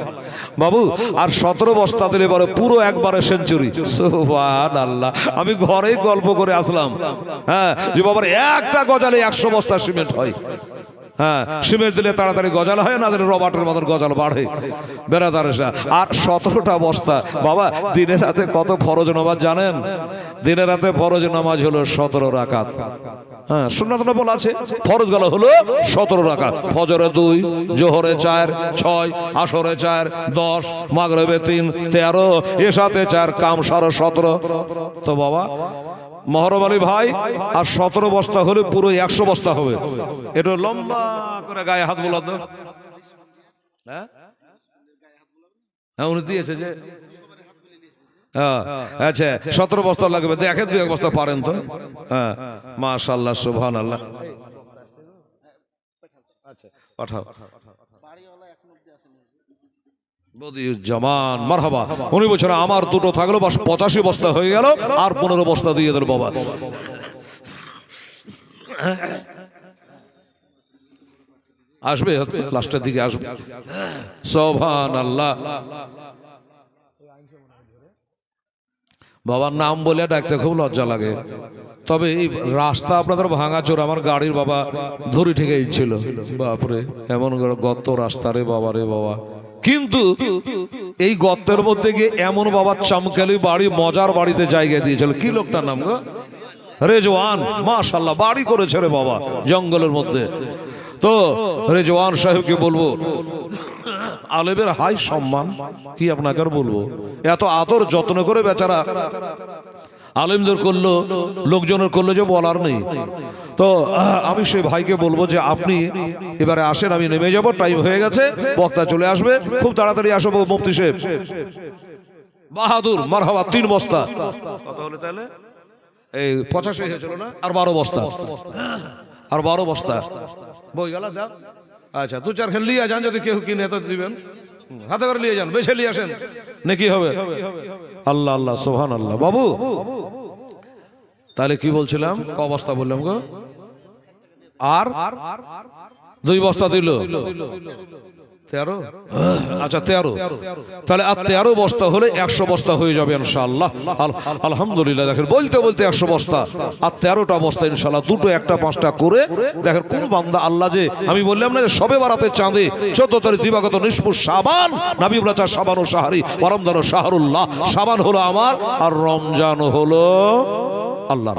বাবু। আর 17 বস্তা দিলে পরে পুরো একবারে সেঞ্চুরি। সুবহানাল্লাহ। আমি ঘরেই গল্প করে আসলাম, হ্যাঁ, যে বাবার একটা গজালে 100 বস্তা সিমেন্ট হয়। হ্যাঁ, সিমেন্ট দিলে তাড়াতাড়ি গজাল হয়, না দিলে রবার্টের মতন গজাল বাড়ে বেড়াদারেসা। আর 17টা বস্তা বাবা। দিনে রাতে কত ফরজ নামাজ জানেন? দিনে রাতে ফরজ নামাজ হলো 17 রাকাত। হ্যাঁ, সুন্নাত নফল আছে, ফরজ গেল হলো 17 রাকাত। ফজরে 2, জোহরে 4, 6, আসরে 4, 10, মাগরিবে 3, 13, এশাতে 4, কাম 17.5। তো বাবা মহরম আলী ভাই, আর 17 বস্তা হলে পুরো 100 বস্তা হবে। এটা লম্বা করে গায়ে হাত বোলাত। হ্যাঁ, উনি দিয়েছে যে আচ্ছা 17 বস্তা লাগবে। দেখেন 2-1 বস্তা পারেন তো? হ্যাঁ, মাশাআল্লাহ, সুবহানাল্লাহ। আচ্ছা পাঠাও। বদিউজ্জামান মারহাবা। উনি বলছেন আমার 2টো থাকলো, বাস 85 বস্তা হয়ে গেল, আর 15 বস্তা দিয়ে দেন বাবা। আসবে লাস্টের দিকে আসবে। সুবহানাল্লাহ। বাবার নাম বলে ডাকতে খুব লজ্জা লাগে। তবে এই রাস্তা আপনাদের ভাঙাচোর, আমার গাড়ির বাবা ধরি থেকে ছিল, বাপরে এমন গর্ত রাস্তা রে বাবা রে বাবা। কিন্তু এই গর্তের মধ্যে গিয়ে এমন বাবা চমকালি বাড়ি, মজার বাড়িতে জায়গা দিয়েছিল। কি লোকটার নাম গো? রেজওয়ান। মাশাআল্লাহ, বাড়ি করেছে রে বাবা জঙ্গলের মধ্যে। তো রেজওয়ান সাহেবকে বলবো, আলেমের হাই সম্মান, কি আপনাকে আর বলবো। এত আদর যত্ন করে বেচারা আলেমদের করলো, লোকজনের করলো, যে বলার নেই। তো আমি সেই ভাইকে বলবো যে আপনি এবারে আসেন, আমি নেমে যাব, টাইম হয়ে গেছে, বক্তা চলে আসবে, খুব তাড়াতাড়ি আসবো। মুফতি সাহেব বাহাদুর মারহাবা। 3 বস্তা কত হলো তাহলে? এই 85 হয়েছিল না? আর 12 বস্তা, আর 12 বস্তা বই গেল। দাও। আচ্ছা, 2-4 খেল লিয়ে যান, যদি কেউ কিনে তো দিবেন, হাতে করে নিয়ে যান, বেছে নিয়ে আসেন, নাকি হবে? আল্লাহ আল্লাহ, সুবহানাল্লাহ। বাবু তাহলে কি বলছিলাম? ক বস্তা বললাম গো? আর 2 বস্তা দিল 13। আচ্ছা 13, তাহলে আর 13 বস্তা হলে 100 বস্তা হয়ে যাবে ইনশাআল্লাহ। আলহামদুলিল্লাহ। দেখেন বলতে বলতে 100 বস্তা আর 13টা বস্তা ইনশাআল্লাহ, 2টো 1টা 5টা করে। দেখেন কোন বান্দা আল্লাহ, যে আমি বললাম না যে সবে বারাতে চাঁদে 14 তারিখ দিবাগত নিষ্পুষ শাবান, নবী বলেছে শাবান ও শাহরি ওয়া রমজান ও শাহরুল্লাহ। শাবান হলো আমার, আর রমজান হলো আল্লাহ।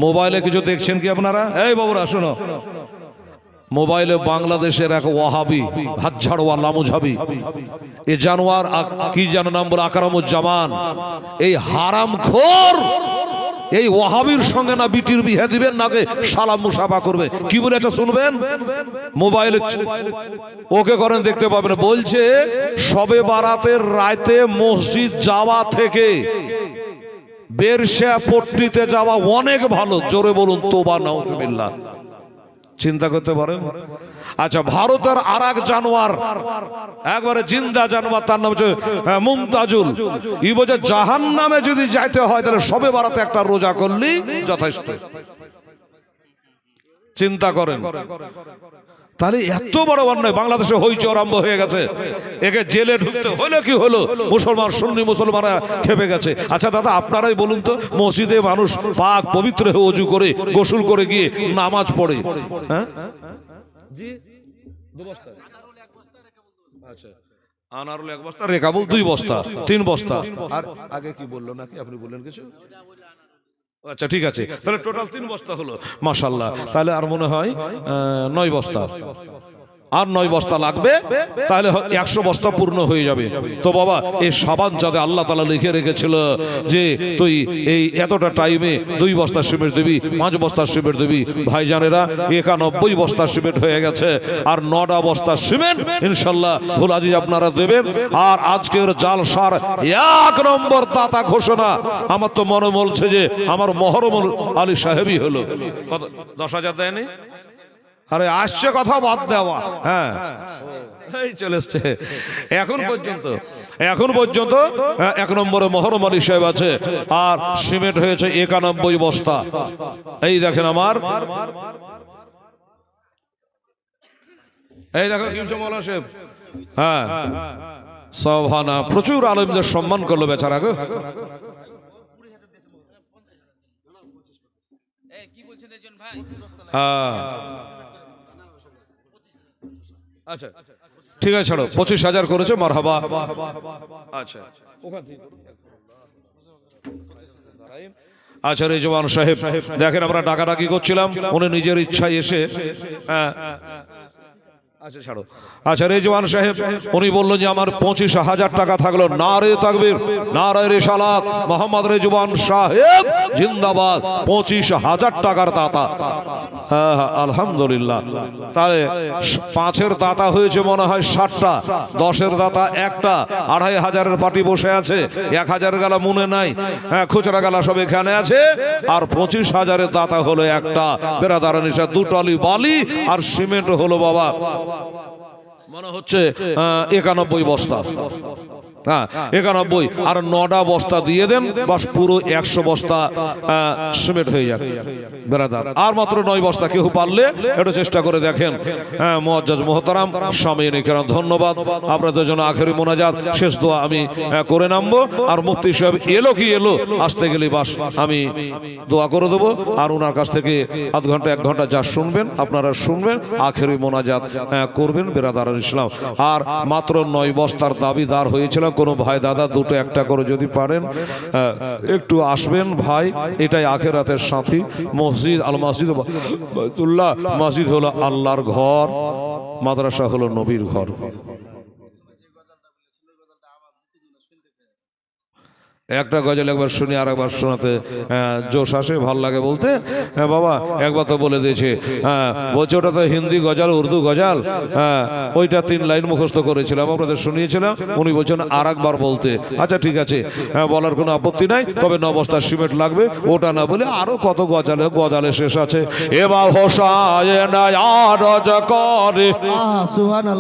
মোবাইলে কিছু দেখছেন কি আপনারা? এই বাবুরা শোনো, মোবাইলে বাংলাদেশের এক ওয়াহাবি, হাত ঝাড়োয়া লামুঝাবি, এ জানোয়ার কি যেন নাম বলে, আকরামুজ্জামান, এই হারামখোর এই ওয়াহাবির সঙ্গে না বিটির বিয়ে দিবেন, নাকে সালাম মুসাফা করবে। কি বলেছে শুনবেন? মোবাইলে ওকে করেন, দেখতে পাবেন। বলছে শবে বারাতের রাতে মসজিদ যাওয়া থেকে বেরশা পট্টিতে যাওয়া অনেক ভালো। জোরে বলুন তোবা নাউজুবিল্লাহ। চিন্তা করতে পারেন? আচ্ছা, ভারতের আর এক জানোয়ার, একবারে জিন্দা জানোয়ার, তার নাম হচ্ছে মুমতাজুল। ই বলছে জাহান্নামে যদি যাইতে হয় তাহলে সবে বারাতে একটা রোজা করলেই যথেষ্ট। চিন্তা করেন। তাহলে এত বড় অন্যায় বাংলাদেশে হইচই আরম্ভ হয়ে গেছে, একে জেলে ঢুকতে হলো কি হলো, মুসলমান সুন্নি মুসলমানরা খেপে গেছে। আচ্ছা দাদা আপনারাই বলুন তো, মসজিদে মানুষ পাক পবিত্র হয়ে ওযু করে গোসল করে গিয়ে নামাজ পড়ে, হ্যাঁ জি, 2 বস্তা, আচ্ছা আনারুল 1 বস্তা, রেকাবুল 2 বস্তা, 3 বস্তা, আর আগে কি বললো নাকি আপনি বললেন কিছু? আচ্ছা ঠিক আছে, তাহলে টোটাল 3 বস্তা হলো, মাশাআল্লাহ। তাহলে আর মনে হয় 9 বস্তা, আর 9 বস্তা লাগবে, তাহলে 100 বস্তা পূর্ণ হয়ে যাবে। তো বাবা এই সাবান যাতে আল্লাহ তাআলা লিখে রেখেছিল যে তুই এই এতটা টাইমে 2 বস্তা সিমেন্ট দিবি, 5 বস্তা সিমেন্ট দিবি, ভাইজানেরা 91 বস্তা সিমেন্ট হয়ে গেছে, আর 9টা বস্তা সিমেন্ট ইনশাআল্লাহ ভুল আজিজ আপনারা দেবেন। আর আজকের জালসার 1 নম্বর দাতা ঘোষণা, আমার তো মনে বলছে যে আমার মহরমুল আলী সাহেবই হলো। কত 10,000 দেয়নি? আরে আসছে কথা বাদ দেওয়া, হ্যাঁ এই চলে এসছে। এখন পর্যন্ত 1 নম্বরে মহরম আলী সাহেব আছে, আর সিমেন্ট হয়েছে 91 বস্তা। এই দেখেন আমার, এই দেখো কিমছে মৌলানা সাহেব, হ্যাঁ সাবহানা, প্রচুর আলেমদের সম্মান করলো বেচারা গো। হ্যাঁ আচ্ছা ঠিক আছে, ছাড়ো, 25,000 করেছে, মারহাবা। আচ্ছা আচ্ছা রেজওয়ান সাহেব দেখেন, আমরা ডাকাডাকি করছিলাম, উনি নিজের ইচ্ছায় এসে, হ্যাঁ আচ্ছা ছাড়ো। আচ্ছা রেজওয়ান সাহেব উনি বললেন যে আমার 25,000 টাকা থাকলো। নারে তাকবীর, নারে রিসালাত, মোহাম্মদ রেজওয়ান সাহেব জিন্দাবাদ, 25,000 টাকার দাতা। হ্যাঁ হ্যাঁ আলহামদুলিল্লাহ। তাহলে 5-এর দাতা হয়েছে মনে হয় 60টা, 10-এর দাতা একটা, 2,500-এর পার্টি বসে আছে, 1,000 গালা মনে নাই, হ্যাঁ খুচরা গালা সব এখানে আছে, আর 25,000-এর দাতা হলো একটা। বেরাদারান নিশা 2 টলি বালি আর সিমেন্ট হলো বাবা মনে হচ্ছে 91 বস্তা, হ্যাঁ 91, আর 9টা বস্তা দিয়ে দেন, বাস পুরো 100 বস্তা সিমেন্ট হয়ে যাবে বেরাদার। আর মাত্র 9 বস্তা, কেউ পারলে একটু চেষ্টা করে দেখেন। হ্যাঁ মুআজ্জাজ মুহতারাম সামিন ইকরাম, ধন্যবাদ আপনাদের জন্য। আখেরি মোনাজাত শেষ দোয়া আমি করে নামবো, আর মুফতি সাহেব এলো কি এলো, আসতে গেলে বাস আমি দোয়া করে দেবো, আর ওনার কাছ থেকে আধ ঘন্টা 1 ঘন্টা যা শুনবেন আপনারা শুনবেন, আখেরি মোনাজাত করবেন বেরাদার ইসলাম। আর মাত্র 9 বস্তার দাবিদার হয়েছিল কোনো ভাই দাদা, 2টো 1টা করে যদি পারেন একটু আসবেন ভাই, এটাই আখেরাতের সাথী। মসজিদ আল মসজিদ বাইতুল্লাহ, মসজিদ হলো আল্লাহর ঘর, মাদ্রাসা হলো নবীর ঘর। একটা গজল একবার শুনি, আর একবার শোনাতে জোশ আসে, ভাল লাগে বলতে। হ্যাঁ বাবা একবার তো বলে দিয়েছে, হ্যাঁ বলছে ওটা তো হিন্দি গজল, উর্দু গজল, হ্যাঁ ওইটা 3 লাইন মুখস্থ করেছিলাম, আপনাদের শুনিয়েছিলাম, উনি বলছেন আর একবার বলতে। আচ্ছা ঠিক আছে, হ্যাঁ বলার কোনো আপত্তি নাই, তবে 9 বস্তা সিমেন্ট লাগবে, ওটা না বলে আরো কত গজালে শেষ আছে। এবার হোসায় না আরজ করে,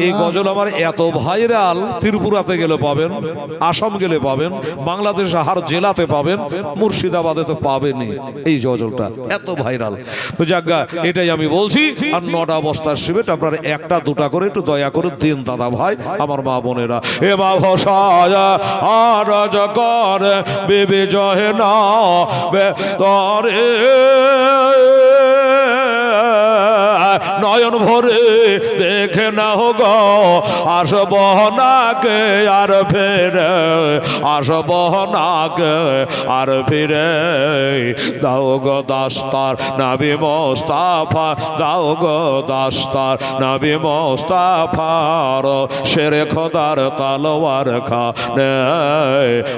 এই গজল আমার এত ভাইরাল, ত্রিপুরাতে গেলে পাবেন, আসাম গেলে পাবেন, বাংলাদেশ হার জেলাতে পাবেন, মুর্শিদাবাদে তো পাবেনই এই গজলটা, এত ভাইরাল। তো যাজ্ঞা এটাই আমি বলছি। আর 9টা বস্তার সিমেন্ট আপনারা 1টা 2টা করে একটু দয়া করে দিন দাদা ভাই, আমার মা বোনেরা। এ মা ভসায়া আরজ করে বেবে জহে না তরে, নয়ন ভরে দেখে না হোক, আসব নাকে আর ফেরে, আসব নাকে আর ফিরে, দাও গো দাস্তার নবী মোস্তাফা, দাও গো দাস্তার নবী মোস্তাফার, শেরে খোদার তলোয়ার খানে,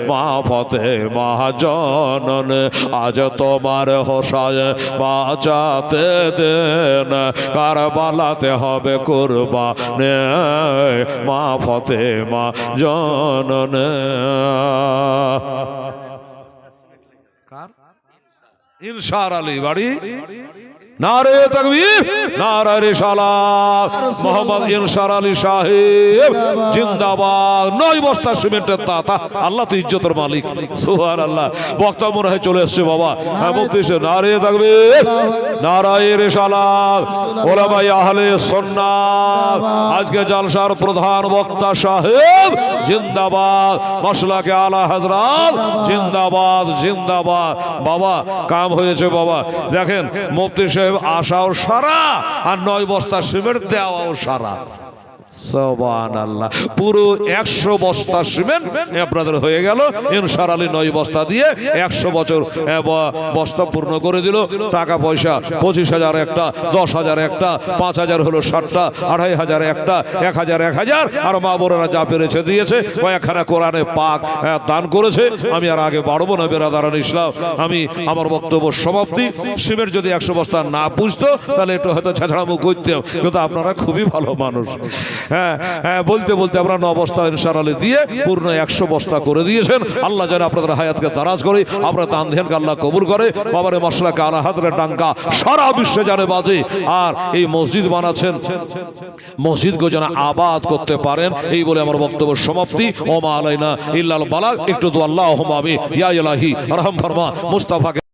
মা ফতে মহাজনন, আজ তোমার হোসায় বাঁচাতে দেন, কারবালাতে হবে কুরবানে, মা ফাতেমা জননে। ইনসার আলী বাড়ি নারে তাকবীর, নারে রিসালাত। মোহাম্মদ ইনসার আলী সাহেব জিন্দাবাদ। 9 বস্তা সিমেন্টের দাতা। আল্লাহ তো ইজ্জতের মালিক, সুবহানাল্লাহ। বক্তা মনে হয় চলে এসছে বাবা। হ্যাঁ, মুফতি সাহেব নারে তাকবীর, নারে রিসালাত। ওলামায়ে আহলে সুন্নাত। আজকে জলসার প্রধান বক্তা সাহেব জিন্দাবাদ। মাসলাকে আলা হযরত জিন্দাবাদ, জিন্দাবাদ। বাবা কাম হয়েছে বাবা। দেখেন মুফতি সাহেব আসাও সারা আর 9 বস্তা সিমেন্ট দেওয়াও সারা। সুবহানাল্লাহ। পুরো 100 বস্তা সিমেন্ট আপনাদের হয়ে গেল। ইনসার আলী 9 বস্তা দিয়ে 100 বছর বস্তা পূর্ণ করে দিল। টাকা পয়সা 25,000 একটা, 10,000 একটা, 5,000 হলো 60টা, 2,500 একটা, 1,000 1,000 আর মা বোনেরা যা পেরেছে দিয়েছে। কয়েকখানা কোরআনে পাক দান করেছে। আমি আর আগে বাড়বো না বেরাদারান ইসলাম। আমি আমার বক্তব্য সমাপ্তি। সিমেন্ট যদি 100 বস্তা না পুষতো তাহলে একটু হয়তো ছেঁচড়ামুখ করতাম, কিন্তু আপনারা খুবই ভালো মানুষ। হ্যাঁ হ্যাঁ, বলতে বলতে আমরা 9 বস্তা ইনসার আলী দিয়ে পূর্ণ 100 বস্তা করে দিয়েছেন। আল্লাহ যেন আপনাদের হায়াতকে দারাজ করে, আপনার দান ধ্যানকে আল্লাহ কবুল করে। বাবারে মাসলাকে আলা হাদরের ডাঙ্কা সারা বিশ্বে জানে বাজে। আর এই মসজিদ বানাচ্ছেন, মসজিদকে যেন আবাদ করতে পারেন। এই বলে আমার বক্তব্য সমাপ্তি। ওমা আলাইনা ইল্লাল বালাগ। একটু দোয়া আল্লাহুম্মা আমিন। ইয়া ইলাহি রহম ফরমা মুস্তাফাকে।